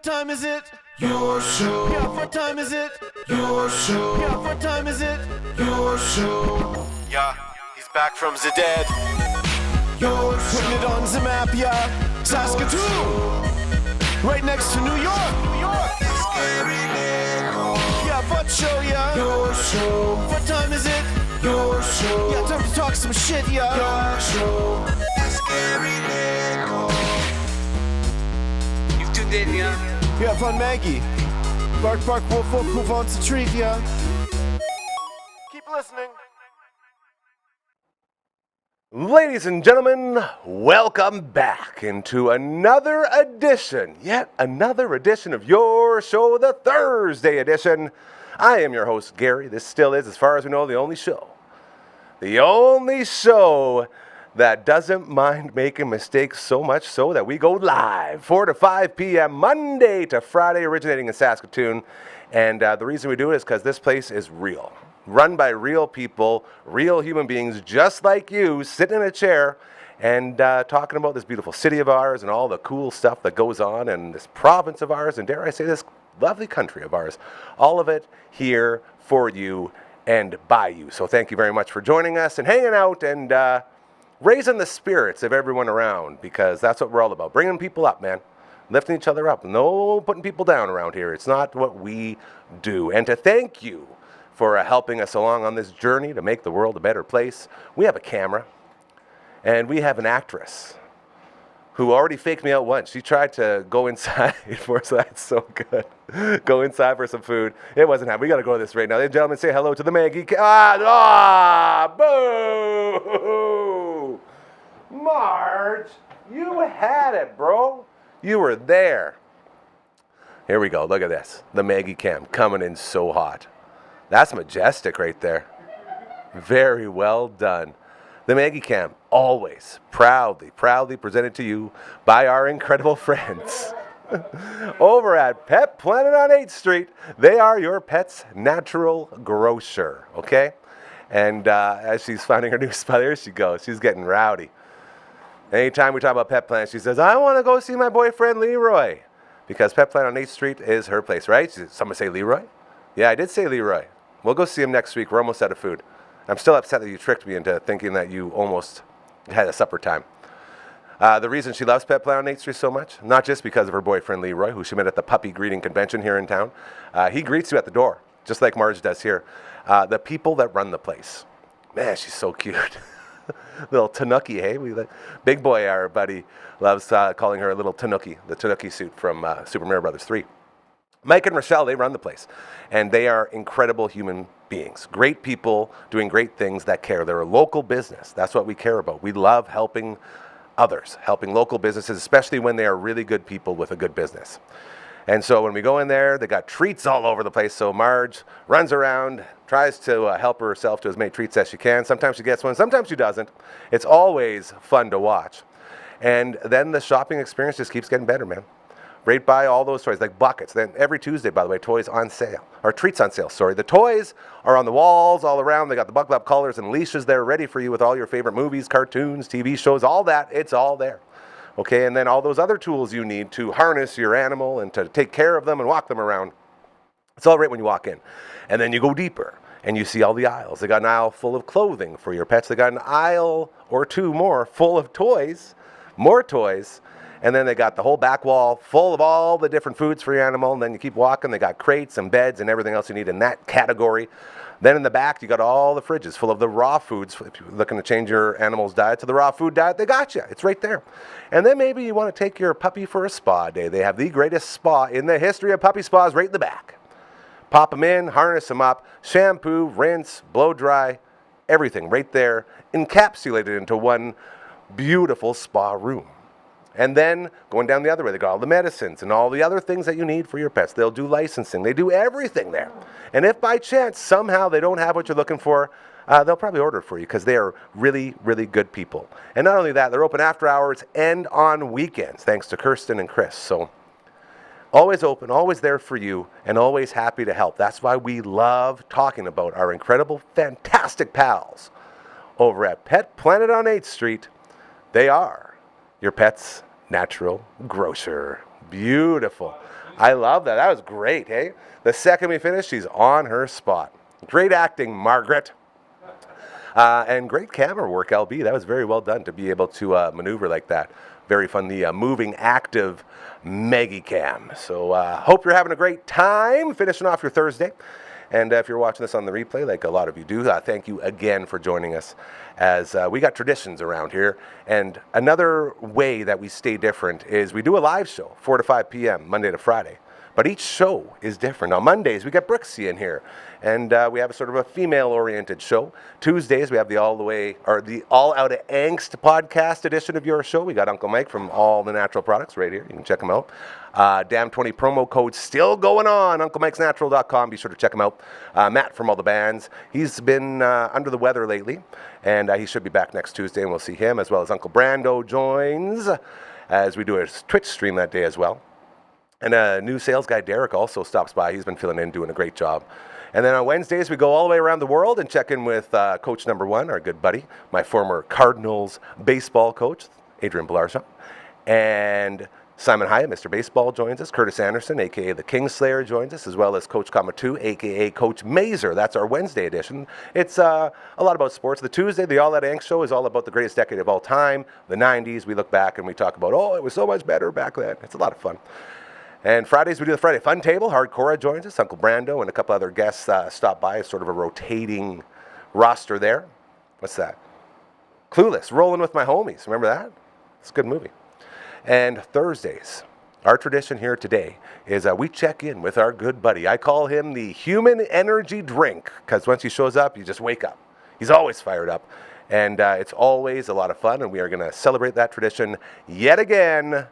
What time is it? Your show. Yeah, what time is it? Your show. Yeah, what time is it? Your show. Yeah, he's back from the dead. Your show. Putting it on the map, yeah. Saskatoon. Right next to New York. New York. Yeah, what show, yeah? Your show. What time is it? Your show. Yeah, time to talk some shit, yeah. Your show. You've tuned in, yeah? Yeah, van Maggie. Bark, bark, wolf, wolf, who wants a treat, yeah? Keep listening. Ladies and gentlemen, welcome back into yet another edition of your show, the Thursday edition. I am your host, Gary. This still is, as far as we know, the only show that doesn't mind making mistakes so much so that we go live 4 to 5 p.m. Monday to Friday, originating in Saskatoon. And the reason we do it is because this place is real. Run by real people, real human beings just like you, sitting in a chair and talking about this beautiful city of ours and all the cool stuff that goes on in this province of ours, and dare I say this lovely country of ours. All of it here for you and by you. So thank you very much for joining us and hanging out and raising the spirits of everyone around, because that's what we're all about. Bringing people up, man. Lifting each other up. No putting people down around here. It's not what we do. And to thank you for helping us along on this journey to make the world a better place, we have a camera and we have an actress who already faked me out once. She tried to go inside for us. That's so good. Go inside for some food. It wasn't happening. We got to go to this right now. Ladies and gentlemen, say hello to the Maggie. Boo! Marge, you had it, bro. You were there. Here we go. Look at this. The Maggie cam coming in so hot. That's majestic right there. Very well done. The Maggie Cam, always proudly presented to you by our incredible friends over at Pet Planet on 8th Street. They are your pet's natural grocer, okay? And as she's finding her new spot, there she goes. She's getting rowdy. Anytime we talk about Pet Planet, she says, I want to go see my boyfriend Leroy. Because Pet Planet on 8th Street is her place, right? Someone say Leroy? Yeah, I did say Leroy. We'll go see him next week. We're almost out of food. I'm still upset that you tricked me into thinking that you almost had a supper time. The reason she loves Pet Planet on 8th Street so much, not just because of her boyfriend Leroy, who she met at the puppy greeting convention here in town. He greets you at the door, just like Marge does here. The people that run the place. Man, she's so cute. Little Tanuki, hey? Big Boy, our buddy, loves calling her a little Tanuki, the Tanuki suit from Super Mario Brothers 3. Mike and Rochelle, they run the place, and they are incredible human beings. Great people doing great things that care. They're a local business. That's what we care about. We love helping others, helping local businesses, especially when they are really good people with a good business. And so when we go in there, they got treats all over the place. So Marge runs around, tries to help herself to as many treats as she can. Sometimes she gets one, sometimes she doesn't. It's always fun to watch. And then the shopping experience just keeps getting better, man. Right by all those toys, like buckets. Then every Tuesday, by the way, toys on sale, or treats on sale, sorry. The toys are on the walls all around. They got the buckle up collars and leashes there ready for you with all your favorite movies, cartoons, TV shows, all that. It's all there. Okay, and then all those other tools you need to harness your animal and to take care of them and walk them around. It's all right when you walk in. And then you go deeper and you see all the aisles. They got an aisle full of clothing for your pets. They got an aisle or two more full of toys, more toys. And then they got the whole back wall full of all the different foods for your animal. And then you keep walking. They got crates and beds and everything else you need in that category. Then in the back, you got all the fridges full of the raw foods. If you're looking to change your animal's diet to the raw food diet, they got you. It's right there. And then maybe you want to take your puppy for a spa day. They have the greatest spa in the history of puppy spas right in the back. Pop them in, harness them up, shampoo, rinse, blow dry, everything right there, encapsulated into one beautiful spa room. And then going down the other way, they got all the medicines and all the other things that you need for your pets. They'll do licensing. They do everything there. And if by chance somehow they don't have what you're looking for, they'll probably order it for you because they are really, really good people. And not only that, they're open after hours and on weekends, thanks to Kirsten and Chris. So always open, always there for you, and always happy to help. That's why we love talking about our incredible, fantastic pals over at Pet Planet on 8th Street. They are your pet's natural grocer. Beautiful. I love that. That was great, hey? The second we finished, she's on her spot. Great acting, Margaret. And great camera work, LB. That was very well done to be able to maneuver like that. Very fun, the moving, active Maggie Cam. So hope you're having a great time finishing off your Thursday. And if you're watching this on the replay, like a lot of you do, thank you again for joining us, as we got traditions around here. And another way that we stay different is we do a live show, 4 to 5 p.m., Monday to Friday. But each show is different. On Mondays, we got Brooksy in here, and we have a sort of a female-oriented show. Tuesdays, we have the All Out of Angst podcast edition of your show. We got Uncle Mike from All the Natural Products right here. You can check him out. Damn 20 promo code still going on. UncleMike'sNatural.com. Be sure to check him out. Matt from All the Bands. He's been under the weather lately, and he should be back next Tuesday, and we'll see him, as well as Uncle Brando joins as we do a Twitch stream that day as well. And new sales guy, Derek, also stops by. He's been filling in, doing a great job. And then on Wednesdays, we go all the way around the world and check in with coach number one, our good buddy, my former Cardinals baseball coach, Adrian Blarja. And Simon Hyatt, Mr. Baseball, joins us. Curtis Anderson, a.k.a. the Kingslayer, joins us, as well as Coach Kamatu, a.k.a. Coach Mazer. That's our Wednesday edition. It's a lot about sports. The Tuesday, the All That Angst show, is all about the greatest decade of all time, the 90s. We look back and we talk about, it was so much better back then. It's a lot of fun. And Fridays, we do the Friday Fun Table. Hardcore joins us. Uncle Brando and a couple other guests stop by. It's sort of a rotating roster there. What's that? Clueless, Rolling with My Homies. Remember that? It's a good movie. And Thursdays, our tradition here today is we check in with our good buddy. I call him the human energy drink, because once he shows up, you just wake up. He's always fired up. And it's always a lot of fun, and we are going to celebrate that tradition yet again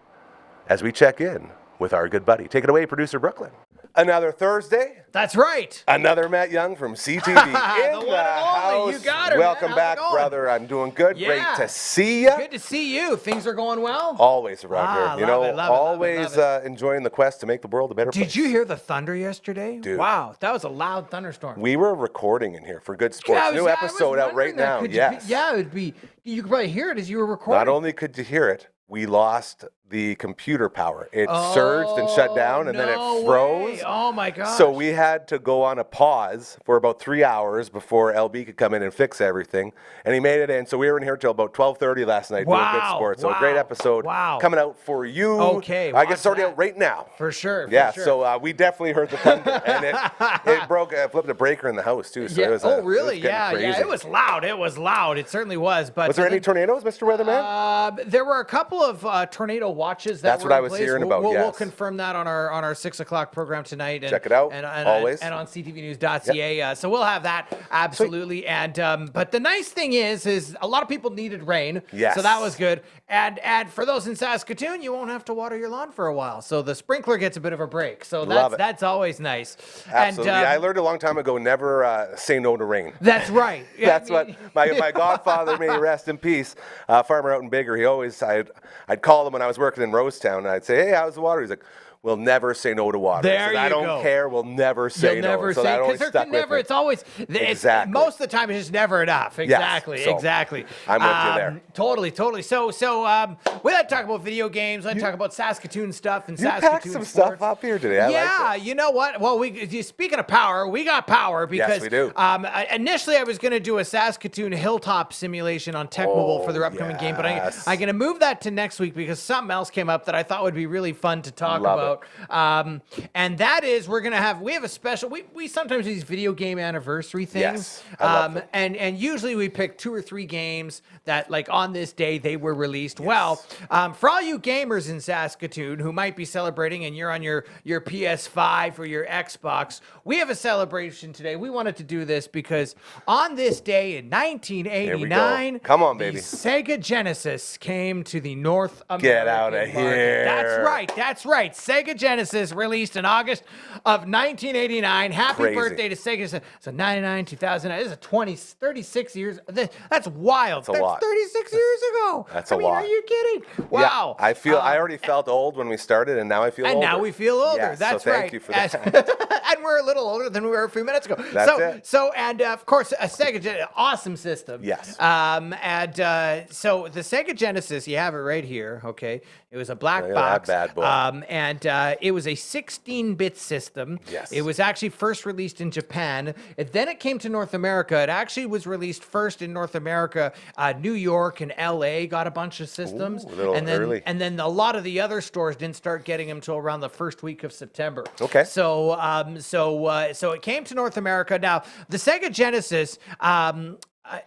as we check in with our good buddy. Take it away, producer Brooklyn. Another Thursday. That's right. Another Matt Young from CTV in the one and house. only. You got her. Welcome man. back, brother. I'm doing good. Yeah. Great to see you. Good to see you. Things are going well. Always around here. Love it. Always enjoying the quest to make the world a better place. Did you hear the thunder yesterday? Dude. Wow, that was a loud thunderstorm. We were recording in here for Good Sports. New episode out right now. Yes. It would be. You could probably hear it as you were recording. Not only could you hear it, we lost the computer power. It surged and shut down, and then it froze. Way. Oh my gosh. So we had to go on a pause for about 3 hours before LB could come in and fix everything. And he made it in. So we were in here till about 12:30 last night doing Good Sports. So a great episode coming out for you. Okay. I guess already out right now. For sure. So we definitely heard the thunder. And it broke, flipped a breaker in the house too. So it was really? Crazy. It was loud. It certainly was. But was there any tornadoes, Mr. Weatherman? There were a couple of tornado watches that That's were what I in was place. hearing about. We'll confirm that on our 6 o'clock program tonight. And, check it out. And always. And on ctvnews.ca. Yep. So we'll have that absolutely. Sweet. And but the nice thing is a lot of people needed rain. Yes. So that was good. And for those in Saskatoon, you won't have to water your lawn for a while. So the sprinkler gets a bit of a break. So that's always nice. Absolutely. And, I learned a long time ago, never say no to rain. That's right. That's what my godfather, may he rest in peace, farmer out in Bigger. He always, I'd call him when I was working in Rosetown, and I'd say, hey, how's the water? He's like, we'll never say no to water. There you I don't go. care. We'll never say You'll no. Never so say, that always stuck with me. It's always, exactly. Most of the time, it's just never enough. Exactly. Yes, so exactly. I'm with you there. Totally. So we like to talk about video games. We like to talk about Saskatoon stuff and Saskatoon packed some sports. stuff up here today. I like it. You know what? Well, speaking of power, we got power because yes, we do. Initially I was going to do a Saskatoon hilltop simulation on Tech Mobile for their upcoming game, but I'm going to move that to next week because something else came up that I thought would be really fun to talk about. And that is we have a special. We sometimes do these video game anniversary things. Yes, I love them. And usually we pick 2 or 3 games that like on this day they were released. Yes. Well, for all you gamers in Saskatoon who might be celebrating and you're on your PS5 or your Xbox, we have a celebration today. We wanted to do this because on this day in 1989, come on, baby, the Sega Genesis came to the North American Get out of here. That's right. Sega Genesis released in August of 1989. Happy birthday to Sega. So 99, 2009. This is 36 years. That's wild. That's a lot. 36 years ago. That's a lot. Are you kidding? Wow. Yeah, I already felt old when we started, and now I feel older. And now we feel older. Yes, That's so right. Thank you for that. And we're a little older than we were a few minutes ago. That's it. So, and of course, a Sega Genesis, awesome system. Yes. So the Sega Genesis, you have it right here. Okay. It was a black Look at box. that bad boy. And it was a 16-bit system. Yes. It was actually first released in Japan. Then it came to North America. It actually was released first in North America. New York and LA got a bunch of systems. Ooh, a little early. And then a lot of the other stores didn't start getting them until around the first week of September. Okay. So it came to North America. Now, the Sega Genesis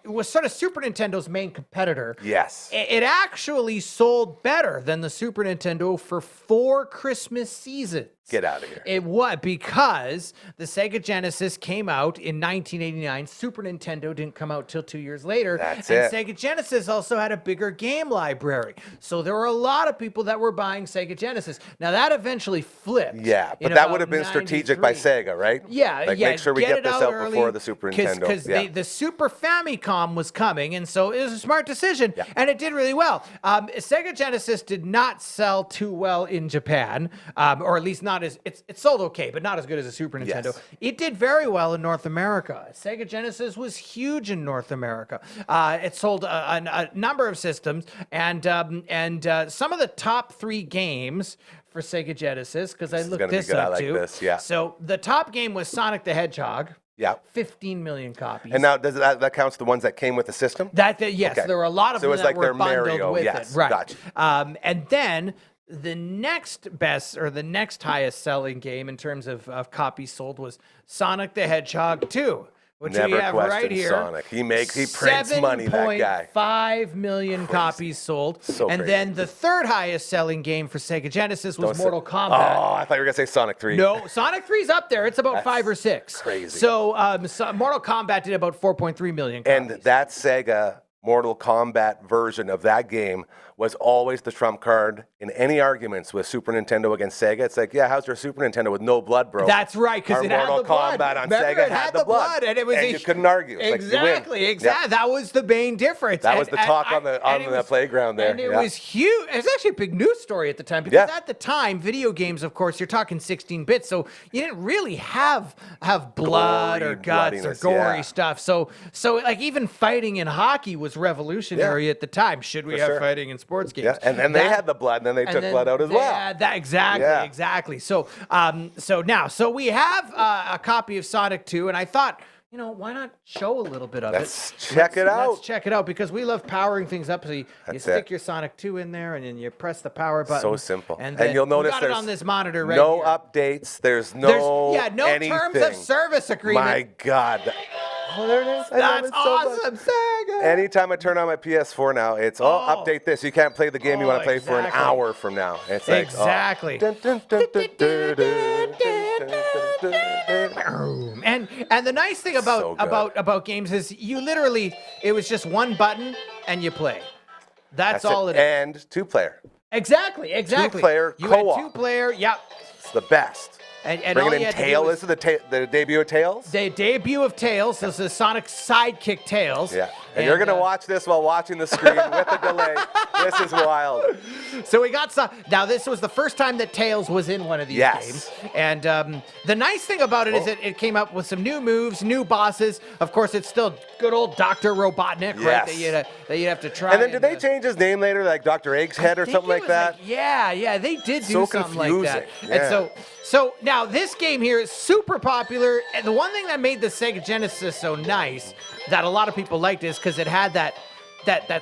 was sort of Super Nintendo's main competitor. Yes. It actually sold better than the Super Nintendo for 4 Christmas seasons. Get out of here. It was because the Sega Genesis came out in 1989. Super Nintendo didn't come out till 2 years later. That's and it. Sega Genesis also had a bigger game library. So there were a lot of people that were buying Sega Genesis. Now that eventually flipped. Yeah, but in that about would have been strategic by 93. Sega, right? Yeah, Like, yeah. make sure we get it this out before the Super Nintendo. Because Yeah. the Super Famicom was coming, and so it was a smart decision, Yeah. and it did really well. Sega Genesis did not sell too well in Japan, or at least not as it sold okay, but not as good as a Super Nintendo. Yes. It did very well in North America. Sega Genesis was huge in North America. It sold a number of systems, and some of the top 3 games for Sega Genesis, because I is looked gonna be this good. I up like too. this, yeah. So the top game was Sonic the Hedgehog. Yeah. 15 million copies. And now does that counts the ones that came with the system? Yes, Okay. there were a lot of So it them was that like were their bundled Mario, with yes, it. Right. gotcha. And then the next best, or the next highest selling game in terms of copies sold was Sonic the Hedgehog 2, which Never we have right questioned here. Sonic. He prints money, that guy. 7.5 million copies sold. So and crazy. then the third highest selling game for Sega Genesis was Don't say- Mortal Kombat. Oh, I thought you were gonna say Sonic 3. No, Sonic 3's up there. It's about 5 or 6. crazy. So, Mortal Kombat did about 4.3 million copies. And that Sega Mortal Kombat version of that game was always the trump card in any arguments with Super Nintendo against Sega. It's like, yeah, how's your Super Nintendo with no blood, bro? That's right, because Our it had Mortal the blood. Kombat on Remember, Sega it had the blood, and it was you couldn't argue. It's like, you win. exactly. Yeah. That was the main difference. That was the talk on the and it was- playground there. And it Yeah. was huge. It was actually a big news story at the time because Yeah. at the time, video games, of course, you're talking 16 bits, so you didn't really have blood Gory or guts or bloodiness, gory yeah. stuff. So like even fighting in hockey was revolutionary at the time. Should we For have sure. fighting in sports games? Yeah, and they That- had the blood, and then they and took then blood out as they well. had that exactly, Yeah. exactly. So, so we have a copy of Sonic 2, and I thought, why not show a little bit of Let's it? check it out. Let's check it out because we love powering things up. So you That's stick it. your Sonic 2 in there, and then you press the power button. So simple. And, And then you'll notice we got it there's on this monitor right no here. updates. There's no no anything. terms of service agreement. My God. Oh, there it is. I love That's it so much. awesome, Sega. Anytime I turn on my PS4 now, it's update this. You can't play the game you want to play for an exactly. hour from now. It's like, Exactly. Dun, dun, dun, dun, dun, dun, dun, dun, dun, dun. And the nice thing So good. about games is it was just one button and you play. That's all it is. And 2-player. Exactly. Two-player You co-op. had 2-player, yep. It's the best. And all Bringing you in had to do Tails. was- This is the debut of Tails? The debut of Tails. This is Sonic sidekick Tails. Yeah. And you're going to watch this while watching the screen with a delay. This is wild. So we got some. Now, this was the first time that Tails was in one of these Yes. games. And the nice thing about it is it came up with some new moves, new bosses. Of course, it's still good old Dr. Robotnik, right? Yes. That you'd have to try. And then did they change his name later, like Dr. Egghead or think something it like was that? yeah, they did do So something like that. confusing, And yeah. so now this game here is super popular. And the one thing that made the Sega Genesis so nice that a lot of people liked is because it had that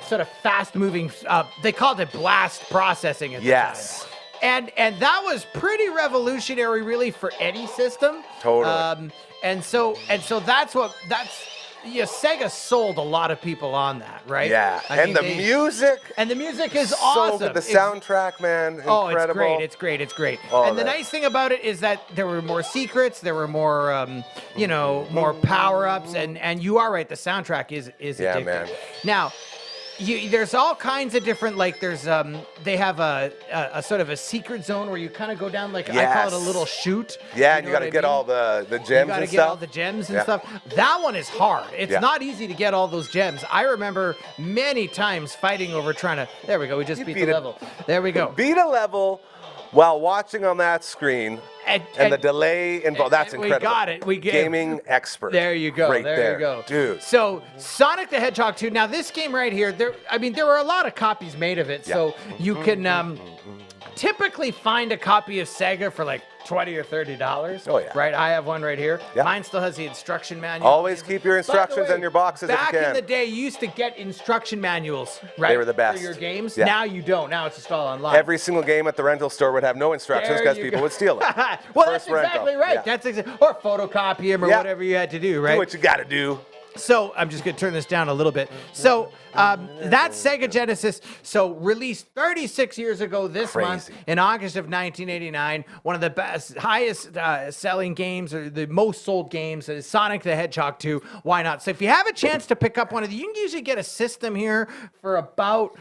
sort of fast moving, they called it blast processing at the Yes. time. And that was pretty revolutionary really for any system. Totally. And so Sega sold a lot of people on that, right? Yeah. I And mean, the they- music. And the music is So awesome. good. The It's- soundtrack, man. Oh, Incredible. it's great. All And the that. nice thing about it is that there were more secrets, there were more, more power-ups, and you are right, the soundtrack is Yeah, addictive. man. Now, there's all kinds of different, like there's, they have a sort of a secret zone where you kind of go down, like, I call it a Yes. little chute. Yeah, and know you got to what I get mean? all the gems You gotta and get stuff. all the gems and Yeah. stuff. That one is hard. It's Yeah. not easy to get all those gems. I remember many times fighting over trying to. There we go. We just beat beat the it. level. There we go. Beat a level while watching on that screen and the delay involved. That's incredible. We got it. We get gaming expert. There you go. Right there you go. Dude. So Sonic the Hedgehog 2. Now this game right here, there were a lot of copies made of it. So you can typically find a copy of Sega for like $20 or $30. Oh, yeah. Right? I have one right here. Yeah. Mine still has the instruction manual. Always keep your instructions in your boxes if you back can. in the day, you used to get instruction manuals, right? They were the best. For your games. Yeah. Now you don't. Now it's just all online. Every single game at the rental store would have no instructions There because you people go. would steal them. Well, First that's exactly rental. right. Yeah. That's or photocopy them or Yeah. whatever you had to do, right? Do what you got to do. So I'm just going to turn this down a little bit. So that Sega Genesis, released 36 years ago this month in August of 1989. One of the best, highest selling games or the most sold games is Sonic the Hedgehog 2. Why not? So if you have a chance to pick up one of these, you can usually get a system here for about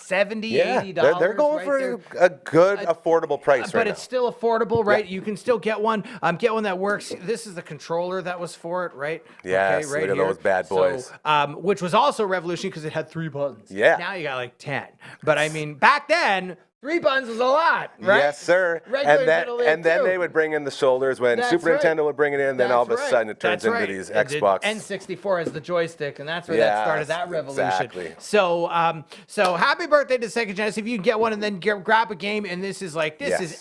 $70, $80. They're going for a good, affordable price but right it's now. still affordable, right? Yeah. You can still get one. Get one that works. This is the controller that was for it, right? Yes, right look at here. those bad boys. So, which was also revolutionary because it had 3 buttons. Yeah. Now you got like 10. But I mean, back then, 3 buttons was a lot, right? Yes, sir. Regular And then they would bring in the shoulders when That's Super right. Nintendo would bring it in. Then all of a That's right. sudden it turns That's into right. these And the Xbox. N64 as the joystick, and that's where that started that revolution. Exactly. So, happy birthday to Sega Genesis. If you can get one and then grab a game, and this is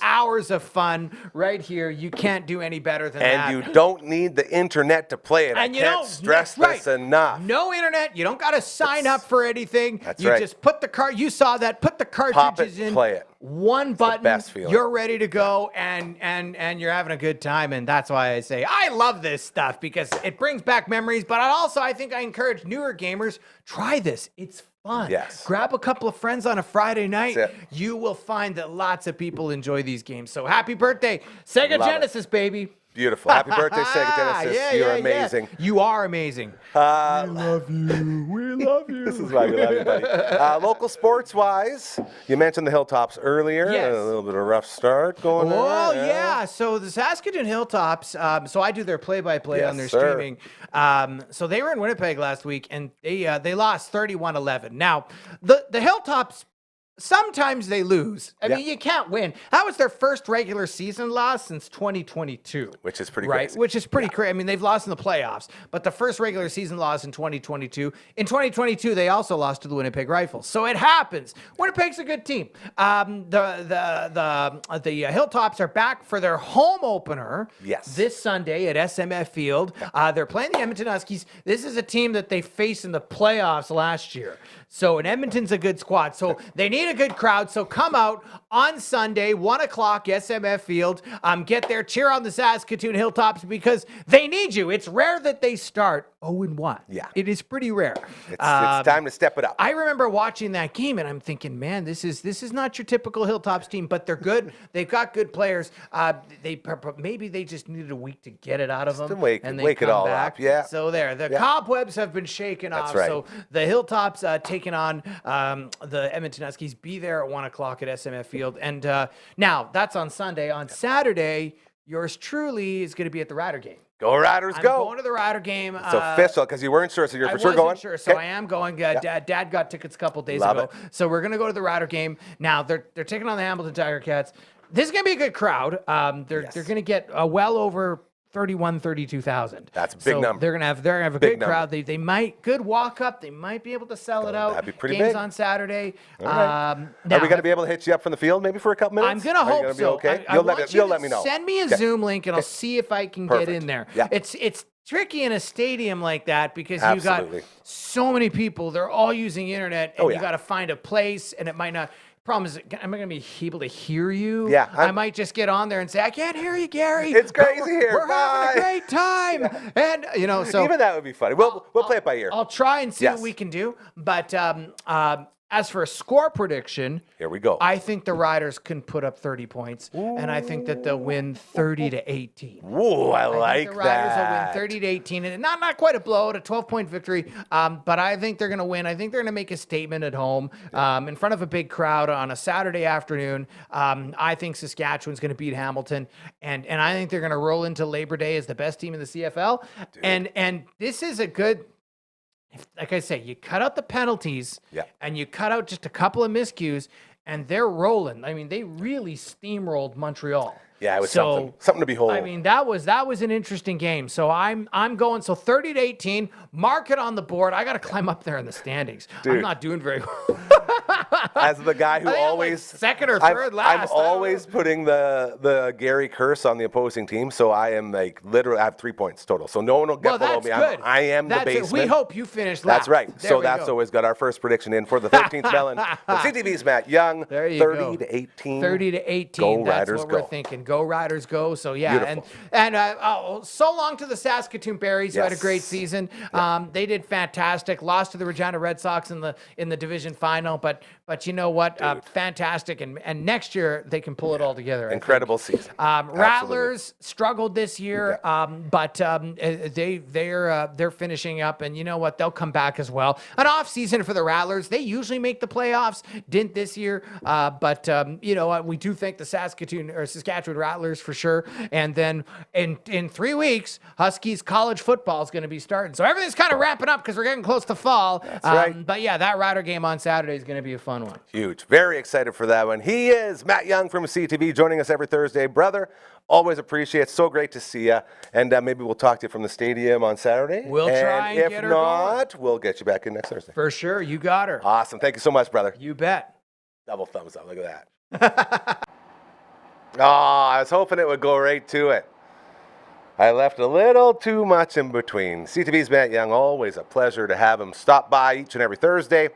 hours of fun right here. You can't do any better than that. And you don't need the internet to play it. And I can't stress that's this enough. No internet. You don't got to sign up for anything. That's you right. just put the you saw that. Put the cartridges in. Play it. One button. best feeling. You're ready to go, and you're having a good time. And that's why I say I love this stuff because it brings back memories. But I think I encourage newer gamers, try this. It's fun. Yes. Grab a couple of friends on a Friday night. That's it. You will find that lots of people enjoy these games. So happy birthday, Sega Love it. Genesis, baby. Beautiful. Happy birthday, Sega Genesis. Yeah, You're yeah, amazing. Yeah. You are amazing. We love you. We love you. This is why we love you, buddy. Local sports-wise, you mentioned the Hilltops earlier. Yes. A little bit of a rough start going on. Oh, yeah. So the Saskatoon Hilltops, so I do their play-by-play on their streaming. So they were in Winnipeg last week, and they lost 31-11. Now, the Hilltops, sometimes they lose. I mean, you can't win. That was their first regular season loss since 2022. Which is pretty right? crazy. Which is pretty crazy. I mean, they've lost in the playoffs, but the first regular season loss in 2022. In 2022, they also lost to the Winnipeg Rifles. So it happens. Winnipeg's a good team. The Hilltops are back for their home opener. Yes. This Sunday at SMF Field. They're playing the Edmonton Huskies. This is a team that they faced in the playoffs last year. So, and Edmonton's a good squad. So they need a good crowd. So come out on Sunday, 1 o'clock, SMF Field. Get there, cheer on the Saskatoon Hilltops because they need you. It's rare that they start 0-1. Yeah. It is pretty rare. It's time to step it up. I remember watching that game and I'm thinking, man, this is not your typical Hilltops team, but they're good. They've got good players. Maybe they just needed a week to get it out of them. to wake and they it come all back. up, yeah. So the cobwebs have been shaken That's off. right. So the Hilltops taking on the Edmonton Huskies. Be there at 1 o'clock at SMF Field. And now that's on Sunday. On Saturday, yours truly is going to be at the Rider game. Go Riders, I'm go. going to the Rider game. It's official because you weren't sure, so you're for sure going. Sure, so Okay. I am going. Dad got tickets a couple days Love ago, it. so we're gonna go to the Rider game. Now they're taking on the Hamilton Tiger Cats. This is gonna be a good crowd. They're gonna get well over 32,000. That's a big number. They're gonna have a Big good crowd. They might good walk up. They might be able to sell it out. that'd be pretty Games big. on Saturday. All right. Now, Are we going to be able to hit you up from the field maybe for a couple minutes? I'm gonna Are you hope gonna be so. okay? I You'll want let you to let me know. Send me a Okay. Zoom link and I'll see if I can get Perfect. in there. Yeah. It's tricky in a stadium like that because you Absolutely. got so many people. They're all using internet, and Oh, you yeah. got to find a place, and it might not. Problem is, am I going to be able to hear you? Yeah, I might just get on there and say, "I can't hear you, Gary. It's crazy here. We're having a Bye." great time." And so Even that would be funny. We'll play it by ear. I'll try and see Yes. what we can do. But as for a score prediction, Here we go. I think the Riders can put up 30 points, and I think that they'll win 30-18. Ooh, I I think like the Riders that. will win 30-18, and not quite a blowout, a 12-point victory. But I think they're going to win. I think they're going to make a statement at home in front of a big crowd on a Saturday afternoon. I think Saskatchewan's going to beat Hamilton, and I think they're going to roll into Labor Day as the best team in the CFL. And this is a good. Like I say, you cut out the penalties Yeah. and you cut out just a couple of miscues, and they're rolling. I mean, they really steamrolled Montreal. Yeah, it was So, something to behold. I mean, that was an interesting game. So I'm going 30-18. Mark it on the board. I got to climb up there in the standings. Dude. I'm not doing very well. As the guy who I think I'm, like, always second or I'm- third I'm last. always putting the Gary curse on the opposing team, so I am like literally I have 3 points total. So no one will get Well, below that's me. good. I am That's the it. basement. We hope you finish last. That's right. There So we that's go. always got our first prediction in for the 13th melon. The CTV's Matt Young, There you 30 go. to 18. 30-18. Go That's Riders what go. we're thinking. Go Riders go. So yeah, Beautiful. and so long to the Saskatoon Berries who had a great Yes. season. They did fantastic. Lost to the Regina Red Sox in the division final, but you know what? Fantastic. And next year they can pull it all together. Incredible season. Rattlers struggled this year, but they're finishing up, and you know what? They'll come back as well. An off season for the Rattlers. They usually make the playoffs. Didn't this year, but you know what? We do thank the Saskatchewan Rattlers for sure. And then in 3 weeks, Huskies college football is going to be starting. So everything's kind of wrapping up because we're getting close to fall. That's right. But yeah, that Rider game on Saturday is going to be a fun one. Huge. Very excited for that one. He is Matt Young from CTV, joining us every Thursday. Brother, always appreciate it. So great to see you. And maybe we'll talk to you from the stadium on Saturday. We'll try and if get her not, we'll get you back in next Thursday. For sure. You got her. Awesome. Thank you so much, brother. You bet. Double thumbs up. Look at that. Oh, I was hoping it would go right to it. I left a little too much in between. CTV's Matt Young, always a pleasure to have him stop by each and every Thursday,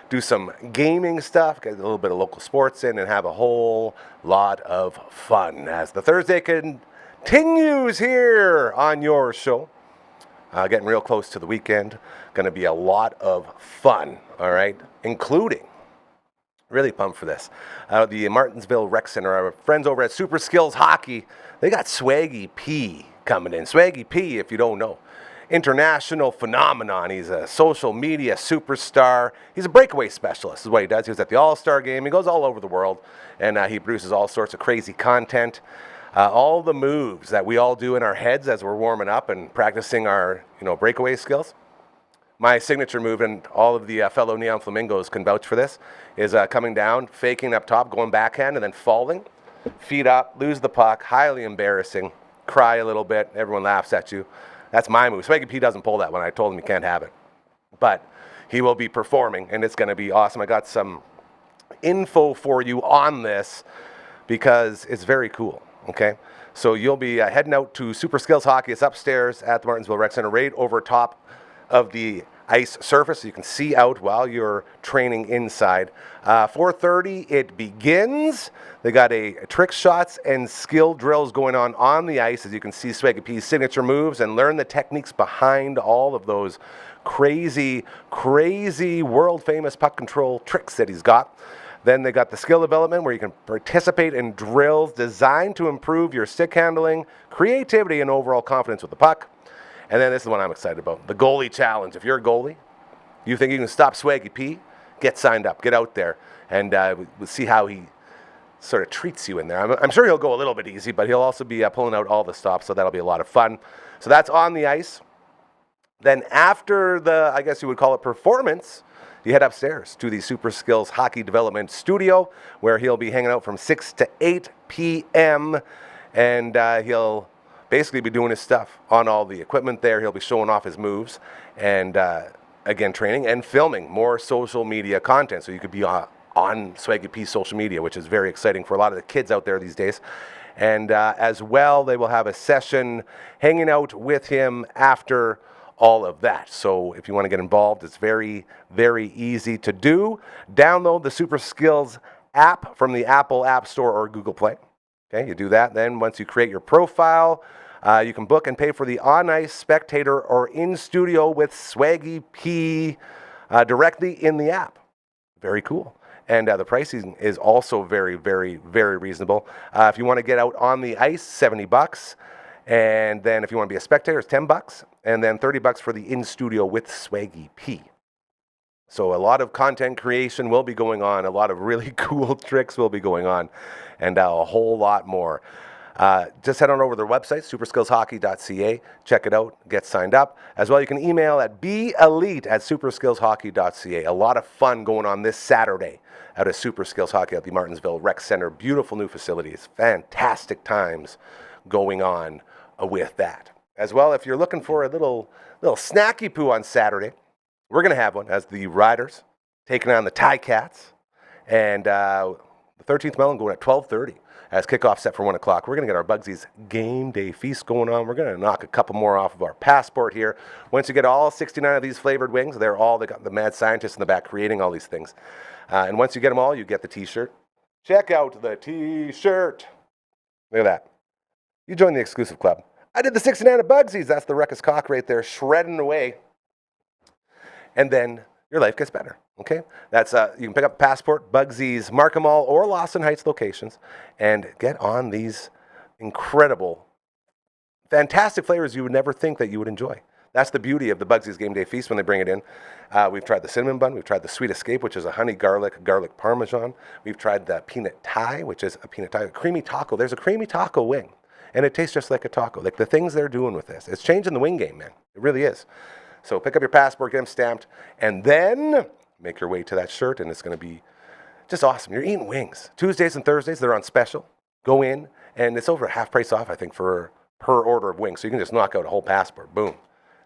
do some gaming stuff, get a little bit of local sports in, and have a whole lot of fun as the Thursday continues here on your show. Getting real close to the weekend. Going to be a lot of fun, all right, including, really pumped for this, the Martinsville Rec Center, our friends over at Super Skills Hockey, they got Swaggy P coming in. Swaggy P, if you don't know, international phenomenon. He's a social media superstar. He's a breakaway specialist is what he does. He was at the All-Star game. He goes all over the world, and he produces all sorts of crazy content. All the moves that we all do in our heads as we're warming up and practicing our breakaway skills. My signature move, and all of the fellow Neon Flamingos can vouch for this, is coming down, faking up top, going backhand, and then falling. Feet up, lose the puck, highly embarrassing, cry a little bit, everyone laughs at you. That's my move. Swaggy P doesn't pull that one. I told him he can't have it. But he will be performing, and it's going to be awesome. I got some info for you on this because it's very cool, okay? So you'll be heading out to Super Skills Hockey. It's upstairs at the Martinsville Rec Center, right over top of the ice surface, so you can see out while you're training inside. 4:30 it begins. They got a trick shots and skill drills going on the ice, as you can see Swaggy P's signature moves and learn the techniques behind all of those crazy world famous puck control tricks that he's got. Then they got the skill development where you can participate in drills designed to improve your stick handling, creativity, and overall confidence with the puck. And then this is what I'm excited about, the goalie challenge. If you're a goalie, you think you can stop Swaggy P, get signed up, get out there, and we'll see how he sort of treats you in there. I'm sure he'll go a little bit easy, but he'll also be pulling out all the stops, so that'll be a lot of fun. So that's on the ice. Then after the, I guess you would call it performance, you head upstairs to the Super Skills Hockey Development Studio, where he'll be hanging out from 6 to 8 p.m., and he'll basically be doing his stuff on all the equipment there. He'll be showing off his moves and, again, training and filming more social media content. So you could be on Swaggy P's social media, which is very exciting for a lot of the kids out there these days. And as well, they will have a session hanging out with him after all of that. So if you want to get involved, it's very, very easy to do. Download the Super Skills app from the Apple App Store or Google Play. Okay, you do that. Then once you create your profile, you can book and pay for the on-ice, spectator, or in-studio with Swaggy P directly in the app. Very cool. And the pricing is also very, very, very reasonable. If you want to get out on the ice, $70. And then if you want to be a spectator, it's $10. And then $30 for the in-studio with Swaggy P. So a lot of content creation will be going on. A lot of really cool tricks will be going on. And a whole lot more. Just head on over to their website, superskillshockey.ca. Check it out. Get signed up. As well, you can email at beelite@superskillshockey.ca. A lot of fun going on this Saturday out of Super Skills Hockey at the Martinsville Rec Center. Beautiful new facilities. Fantastic times going on with that. As well, if you're looking for a little snacky poo on Saturday, we're going to have one as the Riders taking on the Ticats. And the 13th Melon going at 12:30 as kickoff set for 1 o'clock. We're going to get our Bugsies game day feast going on. We're going to knock a couple more off of our passport here. Once you get all 69 of these flavored wings, they got the mad scientists in the back creating all these things. And once you get them all, you get the T-shirt. Check out the T-shirt. Look at that. You join the exclusive club. I did the 69 of Bugsies. That's the Ruckus cock right there, shredding away. And then your life gets better. Okay? That's you can pick up a passport, Bugsies, Markham Mall, or Lawson Heights locations, and get on these incredible, fantastic flavors you would never think that you would enjoy. That's the beauty of the Bugsies Game Day Feast when they bring it in. We've tried the cinnamon bun. We've tried the sweet escape, which is a honey garlic parmesan. We've tried the peanut thai, which is a peanut thai, a creamy taco. There's a creamy taco wing, and it tastes just like a taco. Like the things they're doing with this, it's changing the wing game, man. It really is. So pick up your passport, get them stamped, and then make your way to that shirt, and it's going to be just awesome. You're eating wings. Tuesdays and Thursdays, they're on special. Go in, and it's over half price off, I think, for per order of wings. So you can just knock out a whole passport. Boom.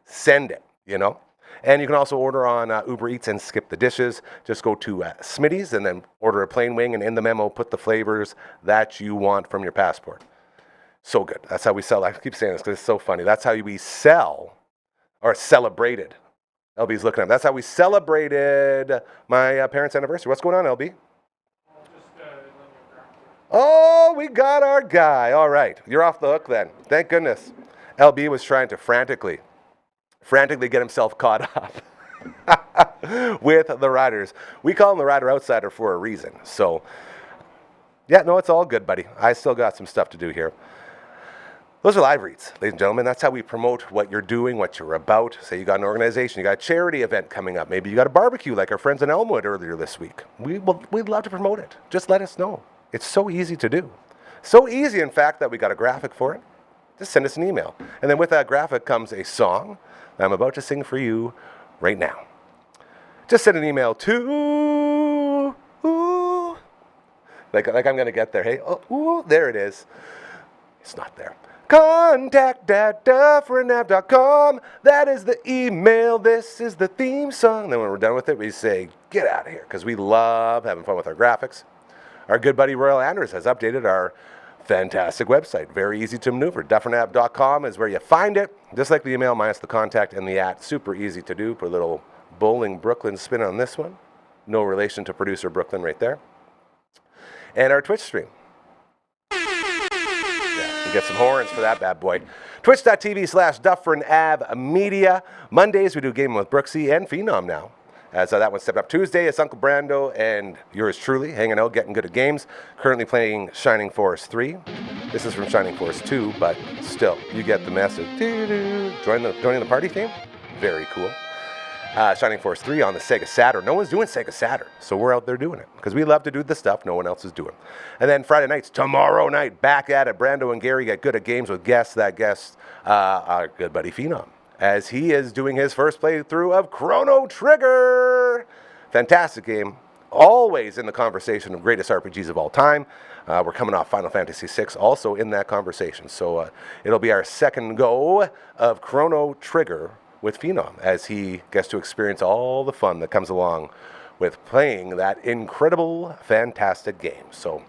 Send it, you know. And you can also order on Uber Eats and skip the dishes. Just go to Smitty's and then order a plain wing, and in the memo, put the flavors that you want from your passport. So good. That's how we sell. I keep saying this because it's so funny. That's how we sell, or celebrated. LB's looking up. That's how we celebrated my parents' anniversary. What's going on, LB? Oh, we got our guy. All right. You're off the hook then. Thank goodness. LB was trying to frantically get himself caught up with the Riders. We call him the Rider Outsider for a reason. So, yeah, no, it's all good, buddy. I still got some stuff to do here. Those are live reads, ladies and gentlemen. That's how we promote what you're doing, what you're about. Say you got an organization, you got a charity event coming up. Maybe you got a barbecue like our friends in Elmwood earlier this week. We'd love to promote it. Just let us know. It's so easy to do. So easy, in fact, that we got a graphic for it. Just send us an email. And then with that graphic comes a song that I'm about to sing for you right now. Just send an email to, like I'm going to get there. Hey, there it is. It's not there. Contact@dufferinav.com. That is the email. This is the theme song. Then when we're done with it, we say, get out of here, because we love having fun with our graphics. Our good buddy Royal Anders has updated our fantastic website. Very easy to maneuver. Dufferinav.com is where you find it. Just like the email, minus the contact and the @ Super easy to do. Put a little Bowling Brooklyn spin on this one. No relation to producer Brooklyn right there. And our Twitch stream. Get some horns for that bad boy. Twitch.tv/Dufferin Ave Media. Mondays we do Game with Brooksy and Phenom now. As that one stepped up. Tuesday, it's Uncle Brando and yours truly hanging out, getting good at games. Currently playing Shining Force 3. This is from Shining Force 2, but still, you get the message. Joining the party theme? Very cool. Shining Force 3 on the Sega Saturn. No one's doing Sega Saturn, so we're out there doing it because we love to do the stuff no one else is doing. And then Friday nights, tomorrow night, back at it. Brando and Gary get good at games with guests. That guest, our good buddy Phenom, as he is doing his first playthrough of Chrono Trigger. Fantastic game. Always in the conversation of greatest RPGs of all time. We're coming off Final Fantasy VI, also in that conversation. So it'll be our second go of Chrono Trigger with Phenom, as he gets to experience all the fun that comes along with playing that incredible, fantastic game. So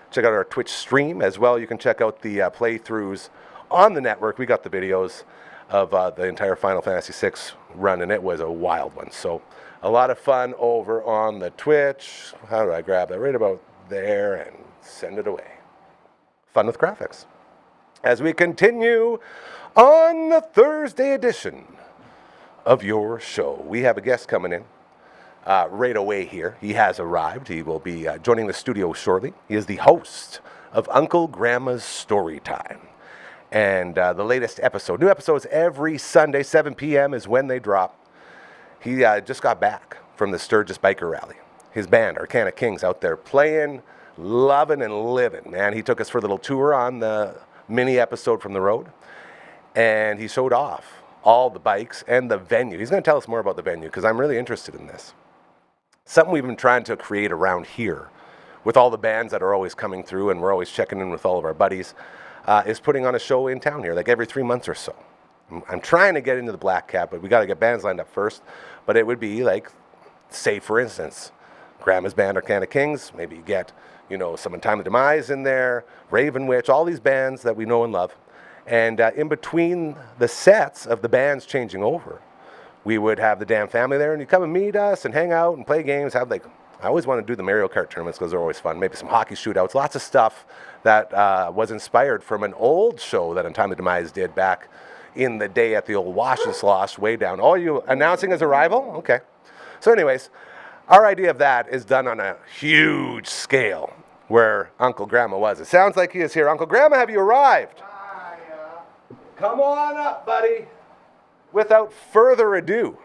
check out our Twitch stream as well. You can check out the playthroughs on the network. We got the videos of the entire Final Fantasy VI run, and it was a wild one. So a lot of fun over on the Twitch. How do I grab that? Right about there and send it away. Fun with graphics. As we continue on the Thursday edition of your show, we have a guest coming in right away here. He has arrived. He will be joining the studio shortly. He is the host of Uncle Gramma's Story Time. And the latest episode, new episodes every Sunday, 7 p.m. is when they drop. He just got back from the Sturgis Biker Rally. His band, Arcana Kings, out there playing loving and living, man. He took us for a little tour on the mini episode from the road, and he showed off all the bikes and the venue. He's going to tell us more about the venue because I'm really interested in this. Something we've been trying to create around here with all the bands that are always coming through, and we're always checking in with all of our buddies, is putting on a show in town here, like every 3 months or so. I'm trying to get into the Black Cat, but we got to get bands lined up first. But it would be like, say for instance, Gramma's band Arcana Kings, maybe you get, some Untimely Demise in there, Raven Witch, all these bands that we know and love. And in between the sets of the bands changing over, we would have the Damn Family there, and you come and meet us and hang out and play games. I always want to do the Mario Kart tournaments because they're always fun. Maybe some hockey shootouts, lots of stuff that was inspired from an old show that Untimely Demise did back in the day at the old Wash and Slosh way down. Oh, you announcing his arrival? Okay. So anyways, our idea of that is done on a huge scale where Uncle Gramma was. It sounds like he is here. Uncle Gramma, have you arrived? Hi, Come on up, buddy. Without further ado.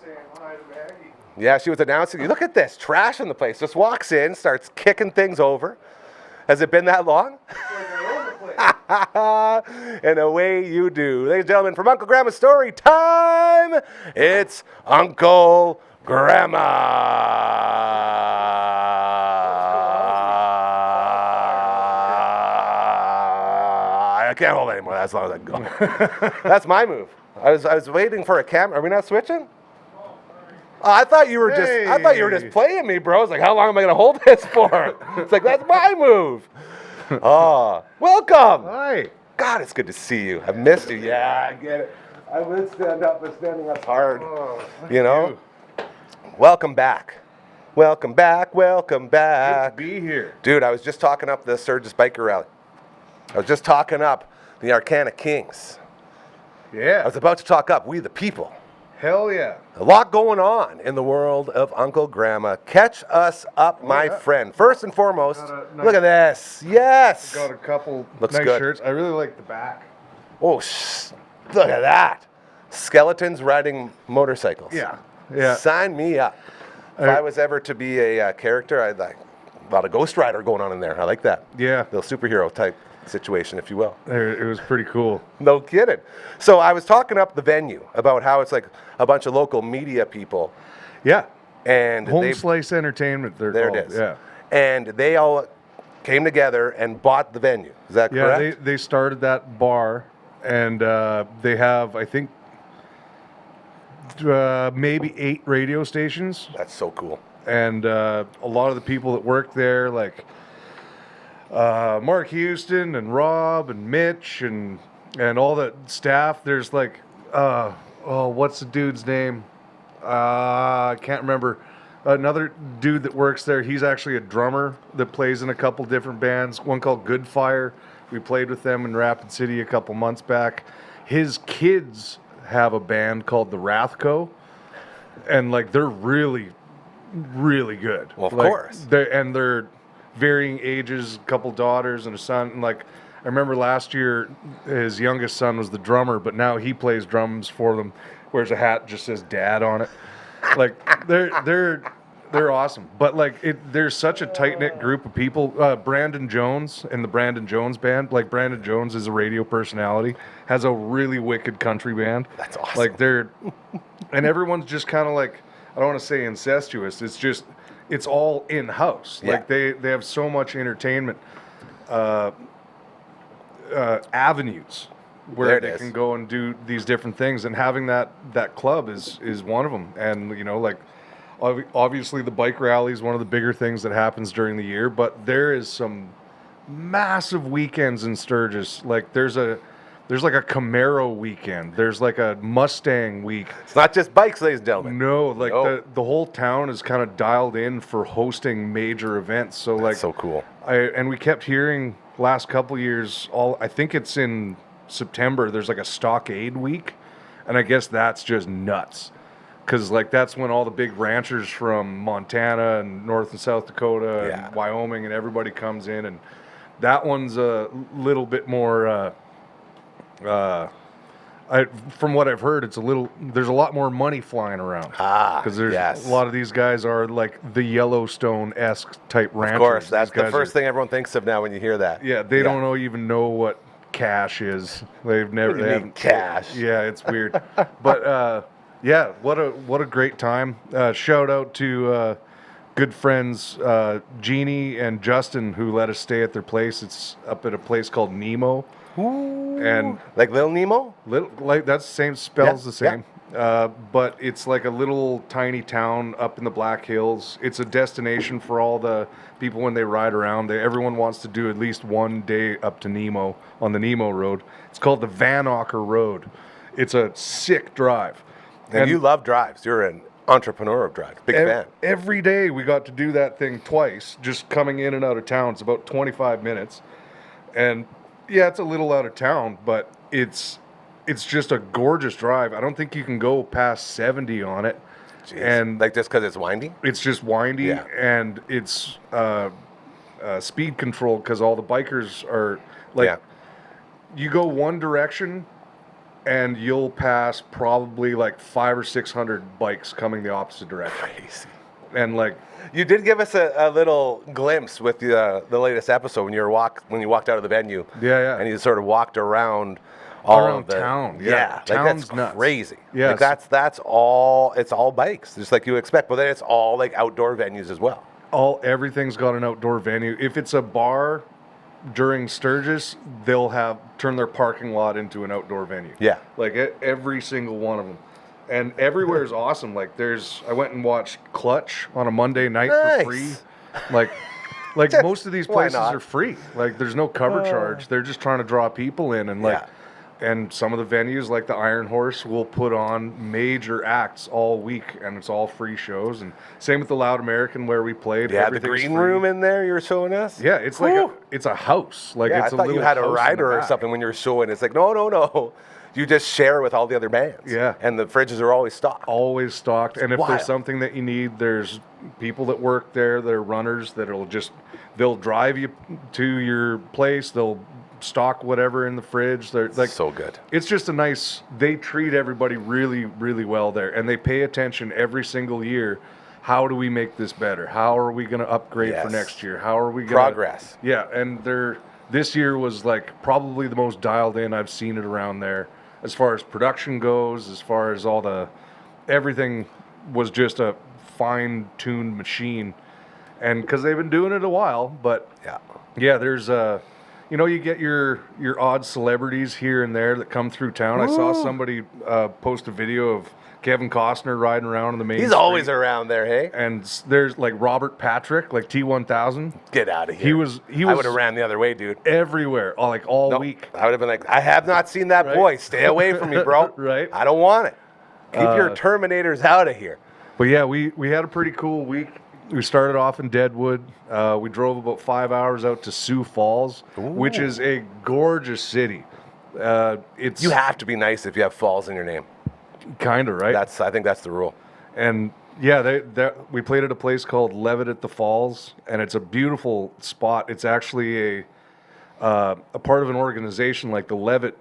saying hi to Maggie. Yeah, she was announcing. Look at this, trash in the place. Just walks in, starts kicking things over. Has it been that long? And away you do. Ladies and gentlemen, from Uncle Gramma's story time, it's Uncle Gramma. I can't hold anymore. That's as long as I can go. That's my move. I was waiting for a camera. Are we not switching? Oh, I thought you were just playing me, bro. I was like, how long am I gonna hold this for? It's like, that's my move. Oh, welcome. Hi. God, it's good to see you. I've missed you. Yeah, I get it. I would stand up, but standing up's hard. Oh, Welcome back. Welcome back. Welcome Good back. to be here. Dude, I was just talking up the Sturgis Biker Rally. I was just talking up the Arcana Kings. I Yeah. was about to talk up We the People. Hell yeah. A lot going on in the world of Uncle Gramma. Catch us up, my yeah. friend. First and foremost, Got a nice- look at this. Yes. Got a couple Looks nice good. shirts. I really like the back. Oh, look at that. Skeletons riding motorcycles. Yeah. Yeah. Sign me up. If I was ever to be a character, I'd like a lot of Ghost Rider going on in there. I like that. Yeah. Little superhero type situation, if you will. It was pretty cool. No kidding. So I was talking up the venue about how it's like a bunch of local media people. Yeah. And Home they, Slice Entertainment. They're there called. it is. Yeah. And they all came together and bought the venue. Is that Yeah. correct? They started that bar, and they have, I think, maybe 8 radio stations. That's so cool. And a lot of the people that work there, like Mark Houston and Rob and Mitch and all the staff. There's like, what's the dude's name? I can't remember. Another dude that works there. He's actually a drummer that plays in a couple different bands. One called Good Fire. We played with them in Rapid City a couple months back. His kids have a band called the Rathco, and like they're really, really good. Well, of Like, course. They're varying ages, a couple daughters and a son. And like I remember last year, his youngest son was the drummer, but now he plays drums for them. Wears a hat just says "Dad" on it. Like they're awesome. But like there's such a tight knit group of people. Brandon Jones and the Brandon Jones band. Like Brandon Jones is a radio personality, has a really wicked country band. That's awesome. Like and everyone's just kind of like, I don't want to say incestuous. It's all in house. Yeah. Like they have so much entertainment avenues There where it they is. can go and do these different things, and having that club is one of them. And like obviously the bike rally is one of the bigger things that happens during the year, but there is some massive weekends in Sturgis. Like there's like a Camaro weekend. There's like a Mustang week. It's not just bikes, ladies and gentlemen. No, like No. the whole town is kind of dialed in for hosting major events. So like That's so cool. and we kept hearing last couple years, I think it's in September, there's like a Stockade week, and I guess that's just nuts, because like that's when all the big ranchers from Montana and North and South Dakota Yeah. and Wyoming and everybody comes in, and that one's a little bit more From what I've heard, there's a lot more money flying around. Because there's yes. a lot of these guys are like the Yellowstone-esque type ranchers. Of course, that's These the guys first thing everyone thinks of now when you hear that. Yeah, they don't even know what cash is. They've never. What do you They mean, haven't cash? Yeah, it's weird. But yeah, what a great time. Shout out to good friends Jeannie and Justin who let us stay at their place. It's up at a place called Nemo. Ooh. And like Lil Nemo? like that's the same, spells the Yeah. same. But it's like a little tiny town up in the Black Hills. It's a destination for all the people when they ride around. Everyone wants to do at least one day up to Nemo on the Nemo Road. It's called the Vanocker Road. It's a sick drive. And you love drives. You're an entrepreneur of drives. Big fan. Every day we got to do that thing twice, just coming in and out of town. It's about 25 minutes. And yeah, it's a little out of town, but it's just a gorgeous drive. I don't think you can go past 70 on it. Jeez. And like just because it's windy? it's just windy, Yeah. and it's speed control because all the bikers are like, Yeah. you go one direction and you'll pass probably like 500 or 600 bikes coming the opposite direction. Crazy. And like, You did give us a little glimpse with the latest episode when you walked out of the venue. Yeah. And you sort of walked around all Around of the town, yeah. Yeah, like Town's that's nuts. crazy. Yes. Like that's all. It's all bikes, just like you expect. But then it's all like outdoor venues as well. everything's got an outdoor venue. If it's a bar during Sturgis, they'll turn their parking lot into an outdoor venue. Yeah. Like every single one of them. And everywhere is awesome. Like I went and watched Clutch on a Monday night Nice. for free. Like most of these Why places not? are free. Like there's no cover charge. They're just trying to draw people in, and Yeah. and some of the venues like the Iron Horse will put on major acts all week, and it's all free shows. And same with the Loud American where we played. Yeah, the everything's green free. room in there you were showing us. Yeah, it's Whew. like it's a house. Like Yeah, it's I a thought you little had a house in the rider or back. something when you were showing. It's like no. You just share with all the other bands. Yeah. And the fridges are always stocked. Always stocked. And if Wild. there's something that you need, there's people that work there, they're runners they'll drive you to your place, they'll stock whatever in the fridge. They're like So good. It's just they treat everybody really, really well there, and they pay attention every single year. How do we make this better? How are we going to upgrade for Yes. next year? How are we going Progress. Yeah, and this year was like probably the most dialed in I've seen it around there, as far as production goes, as far as everything was just a fine-tuned machine, and because they've been doing it a while, but yeah, there's you get your odd celebrities here and there that come through town. I saw somebody post a video of Kevin Costner riding around in the main He's street. always around there, hey? And there's like Robert Patrick, like T1000. Get out of here. He was I would have ran the other way, dude. everywhere, all Nope. week. I would have been like, I have not seen that Right? boy. Stay away from me, bro. Right. I don't want it. Keep your Terminators out of here. But yeah, we had a pretty cool week. We started off in Deadwood. We drove about 5 hours out to Sioux Falls, which is a gorgeous city. It's You have to be nice if you have falls in your name. kind of right. I think that's the rule. And yeah, we played at a place called Levitt at the Falls, and it's a beautiful spot. It's actually a part of an organization like the Levitt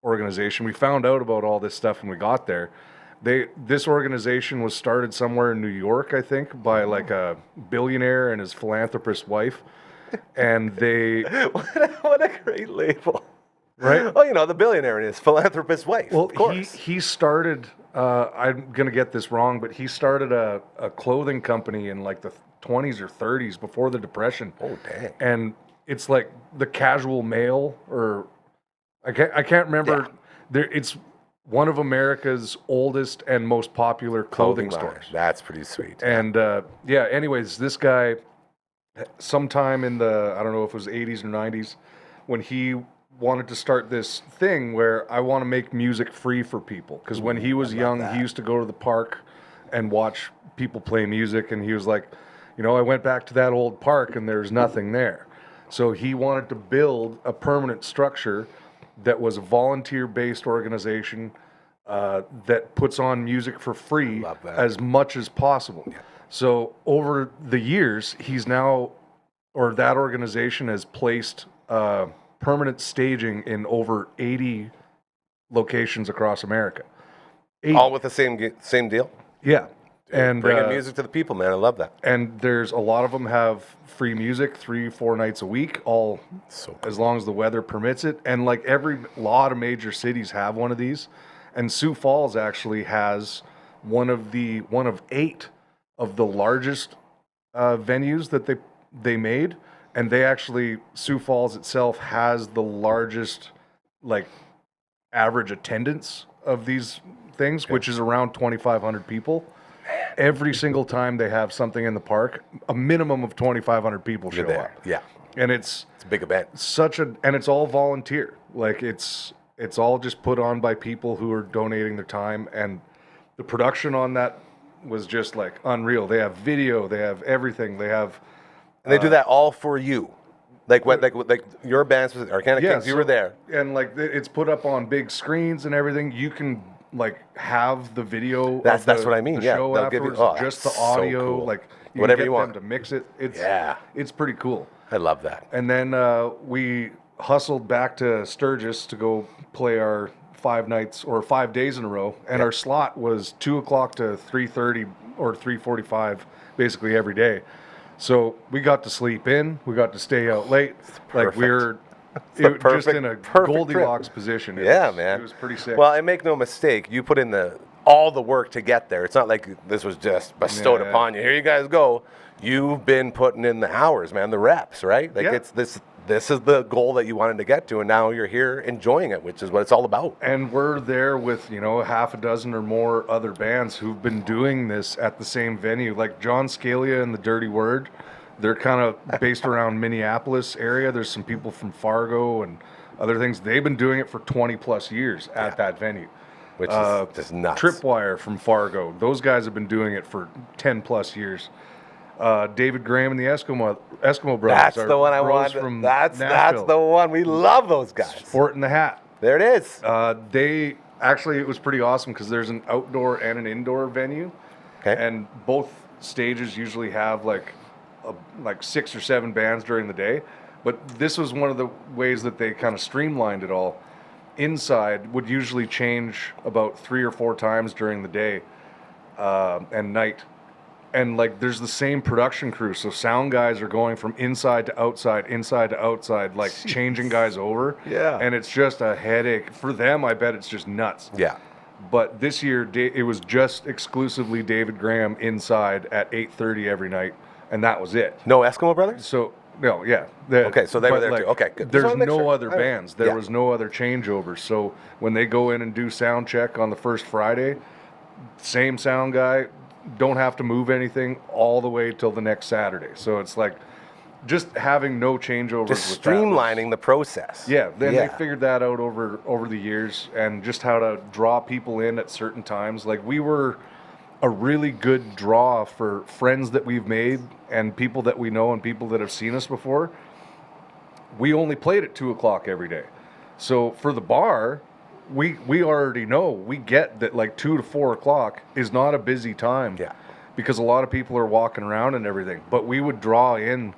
organization. We found out about all this stuff when we got there. This organization was started somewhere in New York, I think, by like a billionaire and his philanthropist wife, and they What a great label. right. Well, the billionaire and his philanthropist wife. Well, of course. he started. I'm gonna get this wrong, but he started a clothing company in like the 20s or 30s before the Depression. Oh, dang. And it's like the Casual Male, or I can't remember. It's one of America's oldest and most popular clothing line. stores. That's pretty sweet. And anyways, this guy, sometime in I don't know if it was 80s or 90s, when he wanted to start this thing where I want to make music free for people. Because when he was young, he used to go to the park and watch people play music. And he was like, I went back to that old park and there's nothing there. So he wanted to build a permanent structure that was a volunteer-based organization that puts on music for free Love that. as much as possible. Yeah. So over the years, that organization has placed permanent staging in over 80 locations across America. 8. All with the same deal. Yeah. And Bringing music to the people, man. I love that. And there's a lot of them have free music 3-4 nights a week, all So cool. as long as the weather permits it. And like every lot of major cities have one of these. And Sioux Falls actually has one of 8 of the largest venues that they made. And they actually, Sioux Falls itself has the largest like average attendance of these things, which is around 2,500 people. Every single time they have something in the park, a minimum of 2,500 people show up. Yeah. And it's It's a big event. and it's all volunteer. Like it's all just put on by people who are donating their time, and the production on that was just like unreal. They have video, they have everything. They have And they do that all for you. Like what? Like your band, Arcana Kings, you were there. And like it's put up on big screens and everything. You can like have the video. That's of what I mean. The Yeah, show they'll give you- afterwards, oh, just the that's so audio. cool. Like Whatever can you get want. them to mix it. It's pretty cool. I love that. And then we hustled back to Sturgis to go play our 5 nights or 5 days in a row, and our slot was 2:00 to 3:30 or 3:45, basically every day. So we got to sleep in, we got to stay out late, like we were just in a Goldilocks position. Man. It was pretty sick. Well, and make no mistake, you put in all the work to get there. It's not like this was just bestowed Yeah. upon you. Here you guys go. You've been putting in the hours, man, the reps, right? Like it's this is the goal that you wanted to get to, and now you're here enjoying it, which is what it's all about. And we're there with, half a dozen or more other bands who've been doing this at the same venue. Like John Scalia and the Dirty Word, they're kind of based around Minneapolis area. There's some people from Fargo and other things. They've been doing it for 20 plus years at that venue. Which is just nuts. Tripwire from Fargo. Those guys have been doing it for 10 plus years. David Graham and the Eskimo Brothers. That's our the one I bros wanted. from That's Nashville. the one. We love those guys. Sport in the Hat. There it is. They actually, it was pretty awesome because there's an outdoor and an indoor venue. Okay. And both stages usually have like 6 or 7 bands during the day. But this was one of the ways that they kind of streamlined it all. Inside would usually change about 3 or 4 times during the day and night. And like there's the same production crew, so sound guys are going from inside to outside, like changing guys over. Yeah. And it's just a headache for them. I bet it's just nuts. Yeah. But this year it was just exclusively David Graham inside at 8:30 every night, and that was it. No Eskimo Brothers? So no, yeah. Okay, so they were but, there too. Okay, good. Just There's wanna make no sure. other All right. bands. There Yeah. was no other changeovers. So when they go in and do sound check on the first Friday, same sound guy, don't have to move anything all the way till the next Saturday. So it's like just having no changeovers. Just with that was- streamlining the process. Yeah, then they figured that out over the years, and just how to draw people in at certain times. Like we were a really good draw for friends that we've made and people that we know and people that have seen us before. We only played at 2:00 every day. So for the bar, we already know, we get that like 2 to 4 o'clock is not a busy time. Yeah. Because a lot of people are walking around and everything. But we would draw in,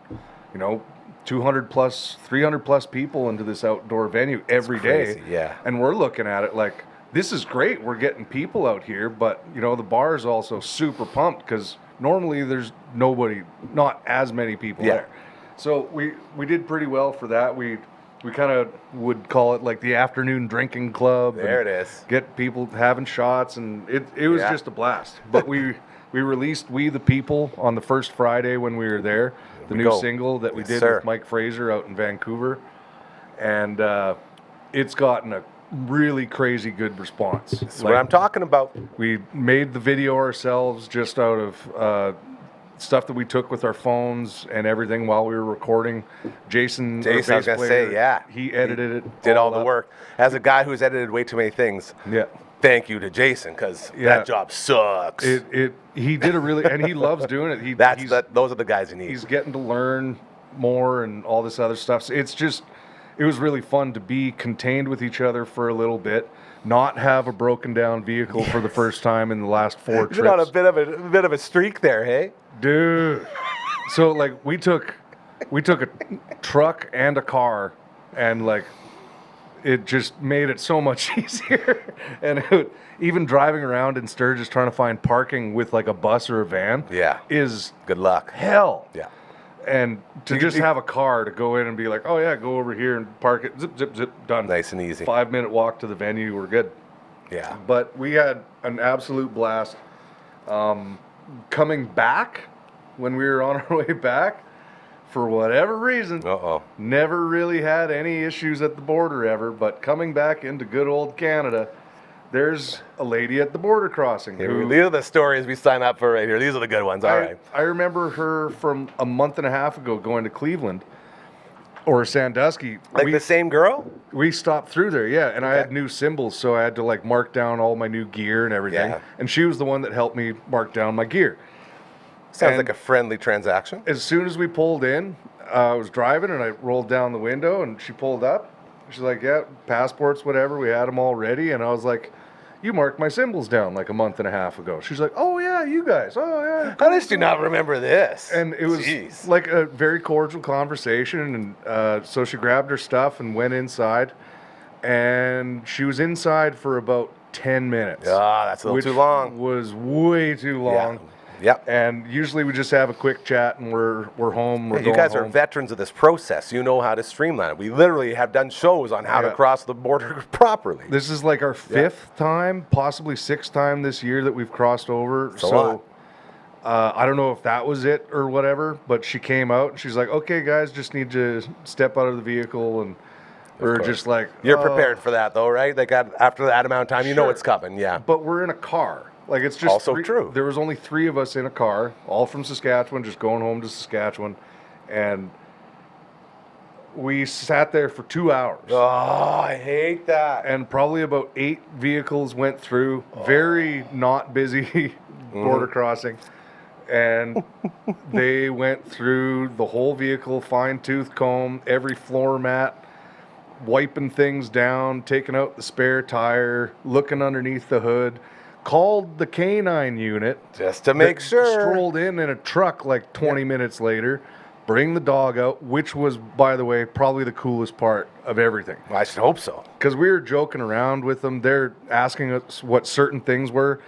200 plus, 300 plus people into this outdoor venue every day. crazy, yeah. And we're looking at it like, this is great. We're getting people out here, but the bar is also super pumped because normally there's not as many people Yeah. there. So we did pretty well for that. We kind of would call it like the afternoon drinking club. There and it is. Get people having shots, and it was Yeah. just a blast. But we released We the People on the first Friday when we were there, the we new go. single that we Yes, did sir. with Mike Fraser out in Vancouver. And it's gotten a really crazy good response. That's what I'm talking about. We made the video ourselves just out of stuff that we took with our phones and everything while we were recording. Jason, our I was bass going to player, say, yeah. he edited it. Did all the up. work. As a guy who's edited way too many things, Yeah. thank you to Jason, because Yeah. that job sucks. He did a really, and he loves doing it. Those are the guys you need. He's getting to learn more and all this other stuff. So it was really fun to be contained with each other for a little bit, not have a broken down vehicle for the first time in the last 4 trips. You're on a bit of a streak there, hey? Dude. So like we took a truck and a car and like it just made it so much easier. And even driving around in Sturgis trying to find parking with like a bus or a van is good luck. hell. Yeah. And to just have a car to go in and be like, oh yeah, go over here and park it, zip, zip, zip, done. Nice and easy. 5-minute walk to the venue, we're good. Yeah. But we had an absolute blast. Coming back, when we were on our way back, for whatever reason, never really had any issues at the border ever, but coming back into good old Canada, there's a lady at the border crossing. These are the stories we sign up for right here. These are the good ones. All right. I remember her from a month and a half ago going to Cleveland or Sandusky. Like the same girl? We stopped through there, yeah. And I had new symbols, so I had to like mark down all my new gear and everything. Yeah. And she was the one that helped me mark down my gear. Sounds like a friendly transaction. As soon as we pulled in, I was driving and I rolled down the window and she pulled up. She's like, yeah, passports, whatever. We had them all ready. And I was like, you marked my symbols down like a month and a half ago. She's like, oh yeah, you guys. Oh yeah. How did you not remember this? And it was like a very cordial conversation. And so she grabbed her stuff and went inside. And she was inside for about 10 minutes. Ah, that's a little too long. Was way too long. Yeah. Yep. And usually we just have a quick chat and we're home. You guys are veterans of this process. You know how to streamline it. We literally have done shows on how to cross the border properly. This is like our fifth time, possibly sixth time this year that we've crossed over. It's a lot. I don't know if that was it or whatever, but she came out and she's like, okay, guys, just need to step out of the vehicle. And we're just like... You're prepared for that, though, right? Like after that amount of time, you know it's coming, yeah. But we're in a car. Like, it's just also true. There was only 3 of us in a car, all from Saskatchewan, just going home to Saskatchewan. And we sat there for 2 hours. Oh, I hate that. And probably about 8 vehicles went through. Very not busy border crossing. And they went through the whole vehicle, fine-tooth comb, every floor mat, wiping things down, taking out the spare tire, looking underneath the hood. Called the canine unit just to make sure. Strolled in a truck like 20 minutes later, bring the dog out, which was, by the way, probably the coolest part of everything. I should hope so. Because we were joking around with them. They're asking us what certain things were.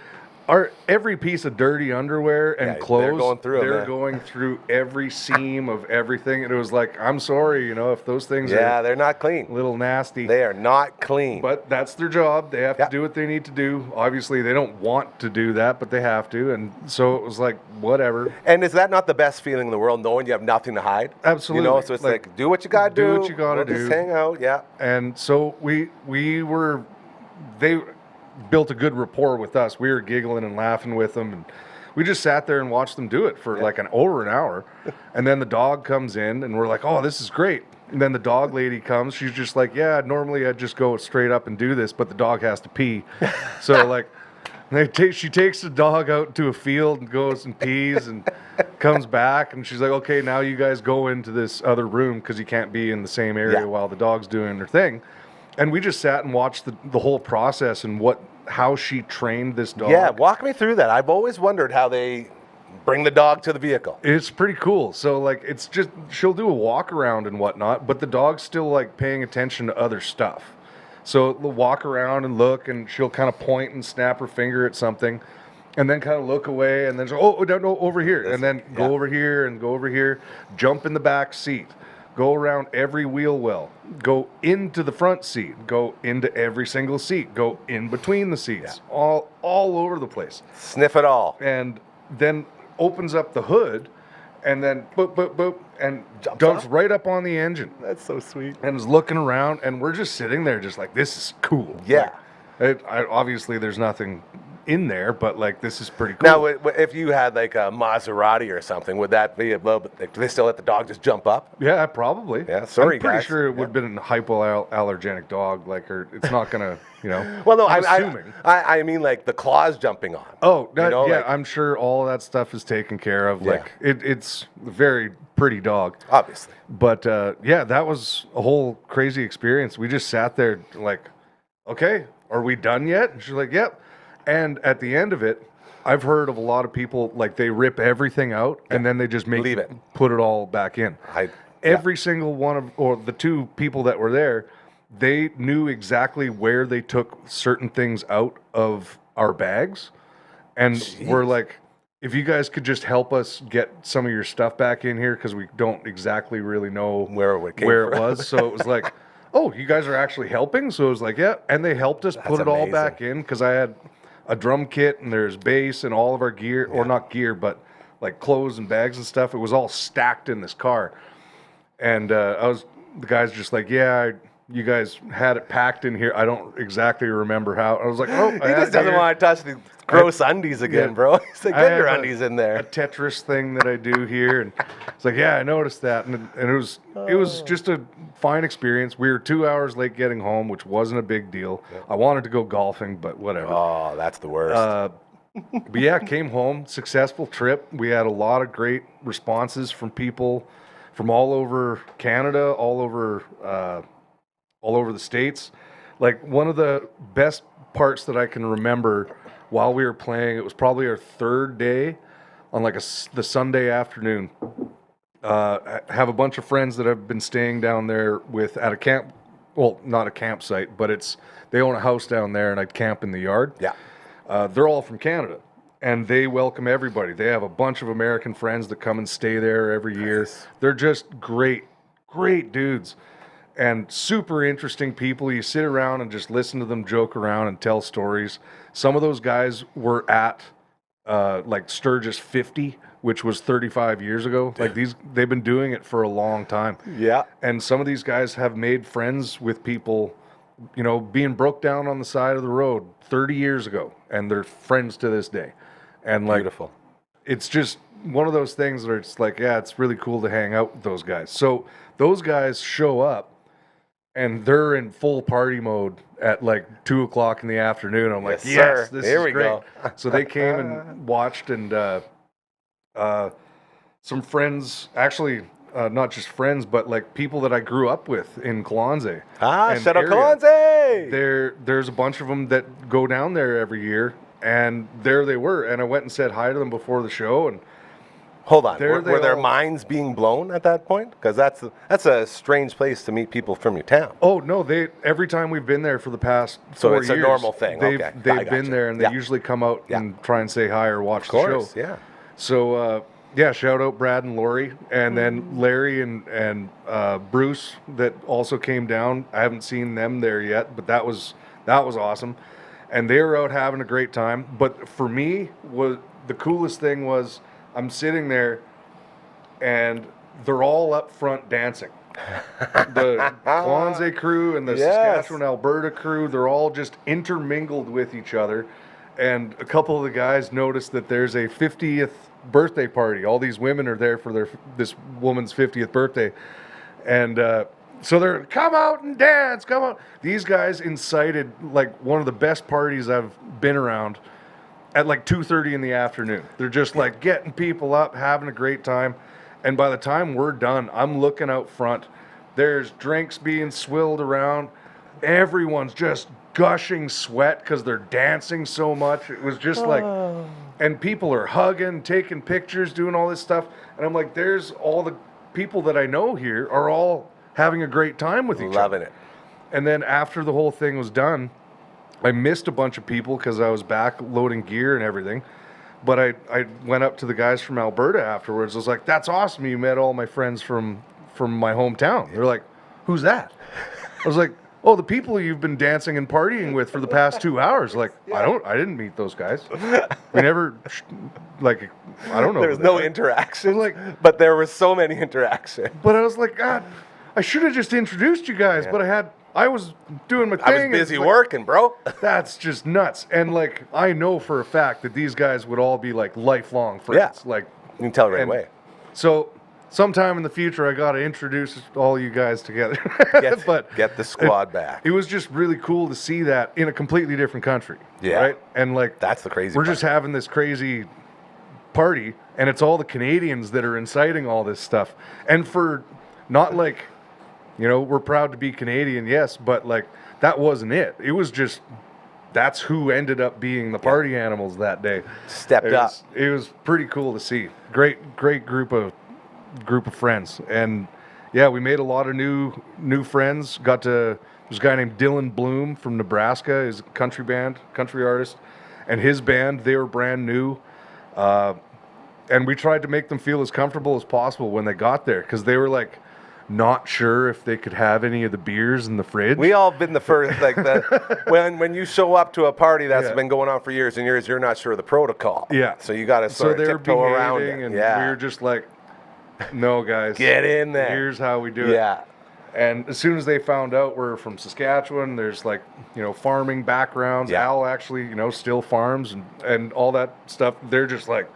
Every piece of dirty underwear and clothes, they're going through every seam of everything. And it was like, I'm sorry, if those things are they're not clean. A little nasty. They are not clean. But that's their job. They have to do what they need to do. Obviously, they don't want to do that, but they have to. And so it was like, whatever. And is that not the best feeling in the world, knowing you have nothing to hide? Absolutely. So it's like do what you got to do. Do what you got to do. Just hang out, And so they built a good rapport with us. We were giggling and laughing with them, and we just sat there and watched them do it for like over an hour. And then the dog comes in, and we're like, "Oh, this is great." And then the dog lady comes. She's just like, "Yeah, normally I'd just go straight up and do this, but the dog has to pee." So like, she takes the dog out to a field and goes and pees and comes back, and she's like, "Okay, now you guys go into this other room because you can't be in the same area while the dog's doing her thing." And we just sat and watched the whole process and how she trained this dog. Yeah, walk me through that. I've always wondered how they bring the dog to the vehicle. It's pretty cool. So, like, it's just, she'll do a walk around and whatnot, but the dog's still, like, paying attention to other stuff. So they'll walk around and look, and she'll kind of point and snap her finger at something, and then kind of look away, and then say, oh, no, over here. And then go over here and go over here, jump in the back seat. Go around every wheel well. Go into the front seat. Go into every single seat. Go in between the seats. All over the place. Sniff it all. And then opens up the hood, and then boop, boop, boop, and dumps right up on the engine. That's so sweet. And is looking around, and we're just sitting there just like, this is cool. Yeah. Obviously, there's nothing in there, but like, this is pretty cool. Now, if you had like a Maserati or something, would that be a little bit, like, do they still let the dog just jump up? Yeah, probably. Yeah, sorry, I'm pretty guys. sure it would have been a hypoallergenic dog, like, or it's not gonna, Well, no, I'm assuming. I mean like the claws jumping on. Oh, I'm sure all that stuff is taken care of. Yeah. Like, it's a very pretty dog. Obviously. But, that was a whole crazy experience. We just sat there like, okay, are we done yet? And she's like, yep. And at the end of it, I've heard of a lot of people, like, they rip everything out and then they just put it all back in. Every single one or the 2 people that were there, they knew exactly where they took certain things out of our bags, and we're like, if you guys could just help us get some of your stuff back in here, because we don't exactly really know Where it came where it from. was. So it was like, oh, you guys are actually helping? So it was like, yeah. And they helped us put it all amazing. back in, because I had a drum kit and there's bass and all of our gear, or not gear, but like clothes and bags and stuff. It was all stacked in this car. And the guy's just like, yeah, you guys had it packed in here. I don't exactly remember how. I was like, oh, He just doesn't want to touch the gross undies again, bro. He's like, get your undies in a there. Tetris thing that I do here, and it's like, yeah, I noticed that, and it was just a fine experience. We were 2 hours late getting home, which wasn't a big deal. I wanted to go golfing, but whatever. Oh, that's the worst. But yeah, came home, successful trip. We had a lot of great responses from people from all over Canada, all over the States. Like, one of the best parts that I can remember while we were playing, it was probably our third day on like the Sunday afternoon. I have a bunch of friends that I've been staying down there with at a camp. Well, not a campsite, but they own a house down there, and I'd camp in the yard. Yeah. They're all from Canada, and they welcome everybody. They have a bunch of American friends that come and stay there every year. They're just great dudes, and super interesting people. You sit around and just listen to them joke around and tell stories. Some of those guys were at like Sturgis 50, which was 35 years ago. Like, they've been doing it for a long time. Yeah. And some of these guys have made friends with people, you know, being broke down on the side of the road 30 years ago, and they're friends to this day. And like, Beautiful. it's just one of those things where it's like, yeah, it's really cool to hang out with those guys. So those guys show up, and they're in full party mode at like 2:00 in the afternoon. I'm like, Yes, yes, sir. this Here is we great. go. So they came and watched, and some friends, actually, not just friends, but like people that I grew up with in Kalonze. and Shout out area. Kalonze! There's a bunch of them that go down there every year, and there they were. And I went and said hi to them before the show, and Hold on. There they Were their all- minds being blown at that point? Because that's a strange place to meet people from your town. oh no, every time we've been there for the past So 4 it's a years, normal thing. They've Okay. I been gotcha. there, and they Yeah. usually come out Yeah. and try and say hi or watch Of course, the show. yeah. So yeah, shout out Brad and Lori, and then Larry and Bruce that also came down. I haven't seen them there yet, but that was awesome, and they were out having a great time. But for me, the coolest thing was I'm sitting there, and they're all up front dancing. The Kalonze crew and the Yes. Saskatchewan, Alberta crew, they're all just intermingled with each other. And a couple of the guys noticed that there's a 50th birthday party. All these women are there for this woman's 50th birthday. And so they're, come out and dance, come out. These guys incited like one of the best parties I've been around at like 2:30 in the afternoon. They're just like getting people up, having a great time. And by the time we're done, I'm looking out front. There's drinks being swilled around. Everyone's just gushing sweat because they're dancing so much. It was just like, and people are hugging, taking pictures, doing all this stuff. And I'm like, there's all the people that I know here are all having a great time with each other. Loving it. And then after the whole thing was done, I missed a bunch of people because I was back loading gear and everything. But I went up to the guys from Alberta afterwards. I was like, that's awesome. You met all my friends from my hometown. They're like, who's that? I was like, oh, the people you've been dancing and partying with for the past 2 hours. Like, I didn't meet those guys. We never, like, I don't know. There was no interaction, Like- but there were so many interactions. But I was like, God, I should have just introduced you guys, but I was doing my thing. I was and busy it's like, working, bro. That's just nuts. And like, I know for a fact that these guys would all be like lifelong friends. Yeah. Like, You can tell right and away. So sometime in the future, I got to introduce all you guys together. Get the squad back. It was just really cool to see that in a completely different country. Yeah. Right. And like, That's the crazy we're part. just having this crazy party, and it's all the Canadians that are inciting all this stuff. And for not like, you know, we're proud to be Canadian, yes, but like that wasn't it. It was just that's who ended up being the party animals that day. Stepped up. It was pretty cool to see. Great group of friends, and yeah, we made a lot of new friends. Got to There's a guy named Dylan Bloom from Nebraska. He's a country artist. And his band, they were brand new. And we tried to make them feel as comfortable as possible when they got there, because they were like not sure if they could have any of the beers in the fridge. We all been the first, like when you show up to a party that's been going on for years and years, you're not sure of the protocol. Yeah. So you got to sort of tiptoe around it. And we were just like, no, guys. Get in there. Here's how we do it. Yeah. And as soon as they found out we're from Saskatchewan, there's like, farming backgrounds. Yeah. Al actually, still farms and all that stuff. They're just like,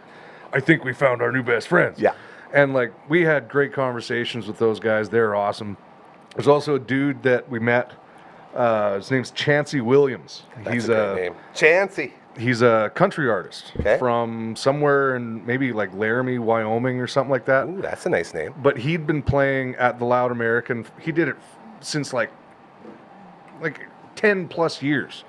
I think we found our new best friends. Yeah. And like, we had great conversations with those guys. They're awesome. There's also a dude that we met. His name's Chancey Williams. That's a great name. Chancey. He's a country artist Okay. from somewhere in maybe like Laramie, Wyoming or something like that. Ooh, that's a nice name. But he'd been playing at the Loud American. He did it since like 10 plus years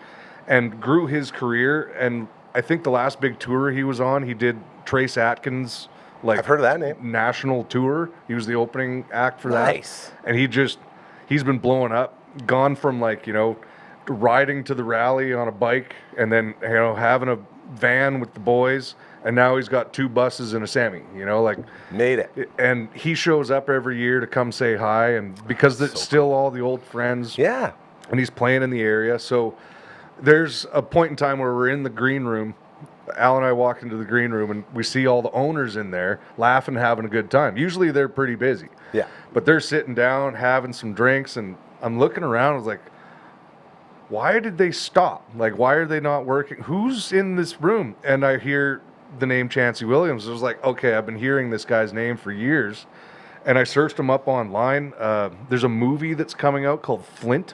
and grew his career. And I think the last big tour he was on, he did Trace Atkins, I've heard of that name. national tour. He was the opening act for that. Nice. And he's been blowing up, gone from riding to the rally on a bike and then, having a van with the boys. And now he's got 2 buses and a semi, Made it. and he shows up every year to come say hi, and because it's still all the old friends. Yeah. And he's playing in the area. So there's a point in time where we're in the green room. Al and I walk into the green room and we see all the owners in there laughing, having a good time. Usually they're pretty busy. Yeah. But they're sitting down, having some drinks, and I'm looking around. I was like, why did they stop? Like, why are they not working? Who's in this room? And I hear the name Chancey Williams. I was like, okay, I've been hearing this guy's name for years. And I searched him up online. There's a movie that's coming out called Flint,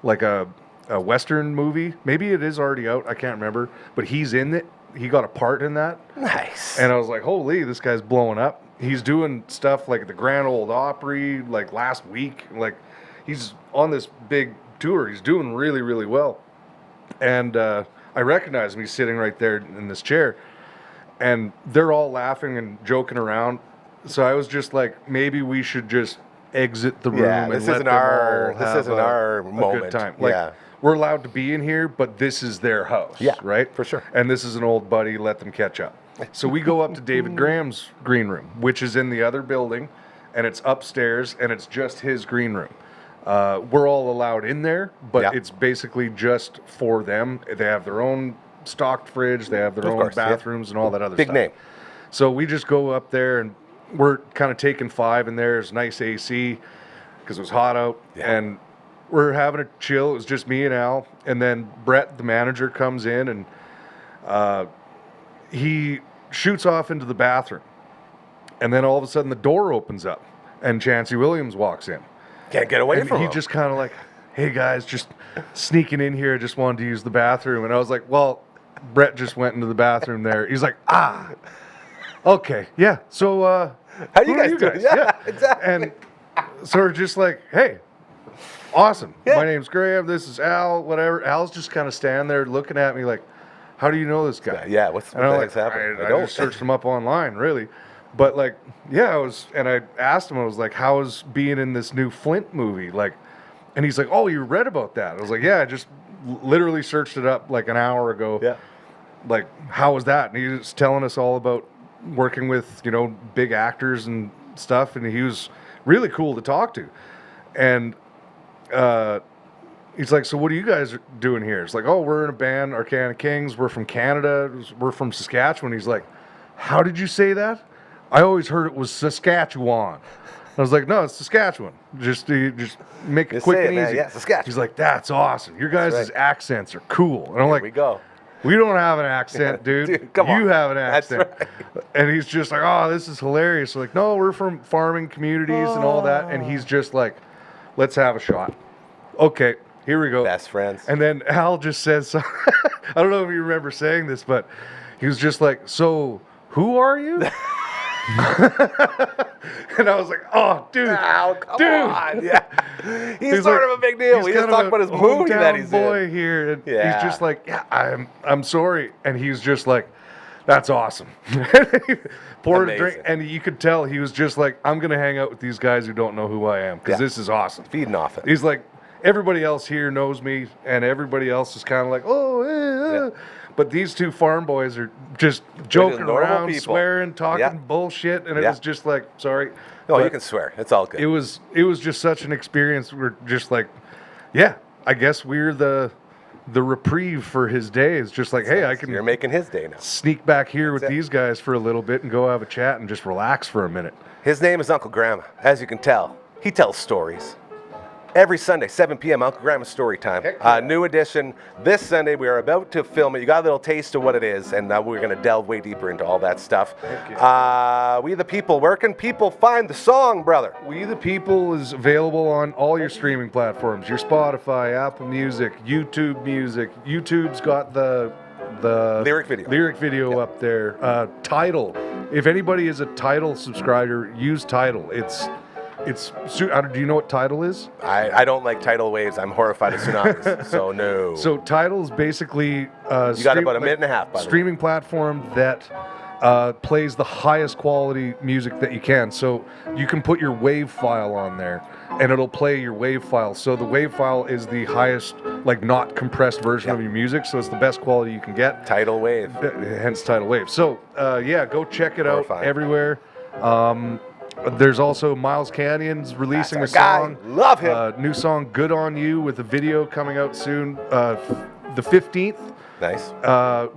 like a Western movie. Maybe it is already out. I can't remember. But he's in it. He got a part in that. Nice. And I was like, holy, this guy's blowing up. He's doing stuff like at the Grand Ole Opry, like last week. Like, he's on this big tour. He's doing really, really well. And I recognize him. He's sitting right there in this chair. And they're all laughing and joking around. So I was just like, maybe we should just exit the room and this let isn't them our all have our a moment. good time. Like, we're allowed to be in here, but this is their house. Yeah, right? for sure. And this is an old buddy. Let them catch up. So we go up to David Graham's green room, which is in the other building, and it's upstairs, and it's just his green room. We're all allowed in there, but it's basically just for them. They have their own stocked fridge. They have their own bathrooms and all that other stuff. Big name. So we just go up there, and we're kind of taking 5 in there. There's nice AC because it was hot out, and we're having a chill. It was just me and Al, and then Brett, the manager, comes in, and he shoots off into the bathroom, and then all of a sudden the door opens up, and Chancey Williams walks in. Can't get away from him. him. He just kind of like, hey guys, just sneaking in here. I just wanted to use the bathroom. And I was like, well, Brett just went into the bathroom there. He's like, okay, yeah. So how you guys doing? Yeah, exactly. And so we're just like, hey, awesome. My name's Graham. This is Al. Whatever. Al's just kind of standing there looking at me like, how do you know this guy? Yeah. What the heck's happening? I just searched him up online, really. But like, and I asked him, I was like, how is being in this new Flint movie? Like, and he's like, oh, you read about that? I was like, yeah, I just literally searched it up like an hour ago. Yeah. Like, how was that? And he was telling us all about working with, big actors and stuff. And he was really cool to talk to. And he's like, so what are you guys doing here? It's like, oh, we're in a band, Arcana Kings. We're from Canada. We're from Saskatchewan. He's like, how did you say that? I always heard it was Saskatchewan. I was like, no, it's Saskatchewan. Just make it quick and easy. Yeah, Saskatchewan. He's like, that's awesome. Your guys' accents are cool. And I'm like, we go. We don't have an accent, dude. Dude, come on. You have an accent. That's right. And he's just like, oh, this is hilarious. Like, no, we're from farming communities and all that. And he's just like, let's have a shot. Okay, here we go. Best friends. And then Al just says, I don't know if you remember saying this, but he was just like, so who are you? And I was like, oh, dude. Al, come on. Yeah. He's like, sort of a big deal. We just talked about his movie that he's boy in. here. And Yeah. he's just like, yeah, I'm sorry. And he's just like, that's awesome. Poured a drink. And you could tell he was just like, I'm going to hang out with these guys who don't know who I am because this is awesome. Feeding off it. He's like, everybody else here knows me, and everybody else is kind of like, oh, but these two farm boys are just joking normal around, people. swearing, talking Yeah. bullshit, and it Yeah. was just like, sorry. No, But you can swear. It's all good. it was just such an experience. We're just like, yeah, I guess we're the reprieve for his day. It's just like, hey, I can You're making his day now. sneak back here with it. these guys for a little bit and go have a chat and just relax for a minute. His name is Uncle Gramma. As you can tell, he tells stories. Every Sunday, 7 p.m., Uncle Gramma's Story Time. Heck yeah. New edition. This Sunday, we are about to film it. You got a little taste of what it is, and we're going to delve way deeper into all that stuff. We the People. Where can people find the song, brother? We the People is available on all your streaming platforms. Your Spotify, Apple Music, YouTube Music. YouTube's got the Lyric video. up there. Tidal. If anybody is a Tidal subscriber, use Tidal. Do you know what Tidal is? I don't like tidal waves. I'm horrified of tsunamis, so no. So Tidal is basically you got about a minute and a half, by the way. streaming platform that plays the highest quality music that you can. So you can put your WAV file on there, and it'll play your WAV file. So the WAV file is the highest, like not compressed version of your music. So it's the best quality you can get. Tidal wave. Hence Tidal Wave. So yeah, go check it out Horrifying. everywhere. There's also Miles Canyon's releasing a That's our song. guy. Love him. New song, Good On You, with a video coming out soon. The 15th. Nice.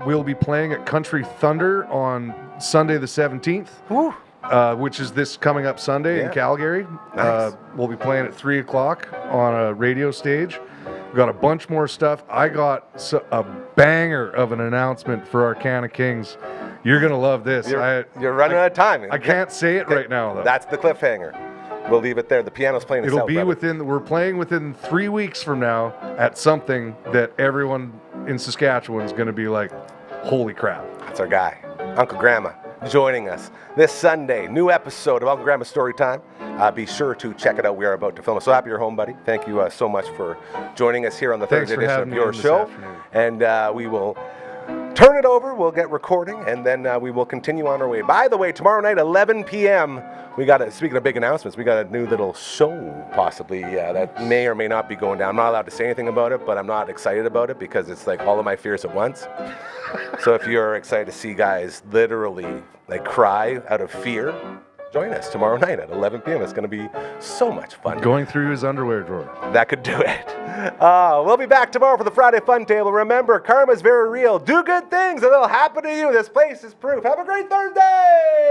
We'll be playing at Country Thunder on Sunday the 17th, which is this coming up Sunday in Calgary. Nice. We'll be playing at 3 o'clock on a radio stage. We've got a bunch more stuff. I got a banger of an announcement for our Canna Kings. You're going to love this. You're running out of time. I can't say it right now, though. That's the cliffhanger. We'll leave it there. The piano's playing itself. It'll be we're playing within 3 weeks from now at something that everyone in Saskatchewan is going to be like, holy crap. That's our guy, Uncle Gramma, joining us this Sunday. New episode of Uncle Gramma's Story Time. Be sure to check it out. We are about to film it. So happy you're home, buddy. Thank you so much for joining us here on the Thanks third for edition having of me your in this show. afternoon. And we will turn it over. We'll get recording, and then we will continue on our way. By the way, tomorrow night, 11 p.m., speaking of big announcements, we got a new little show possibly that may or may not be going down. I'm not allowed to say anything about it, but I'm not excited about it because it's like all of my fears at once. So if you're excited to see guys literally like cry out of fear, join us tomorrow night at 11 p.m. It's going to be so much fun. Going through his underwear drawer. That could do it. We'll be back tomorrow for the Friday Fun Table. Remember, karma's very real. Do good things and it'll happen to you. This place is proof. Have a great Thursday!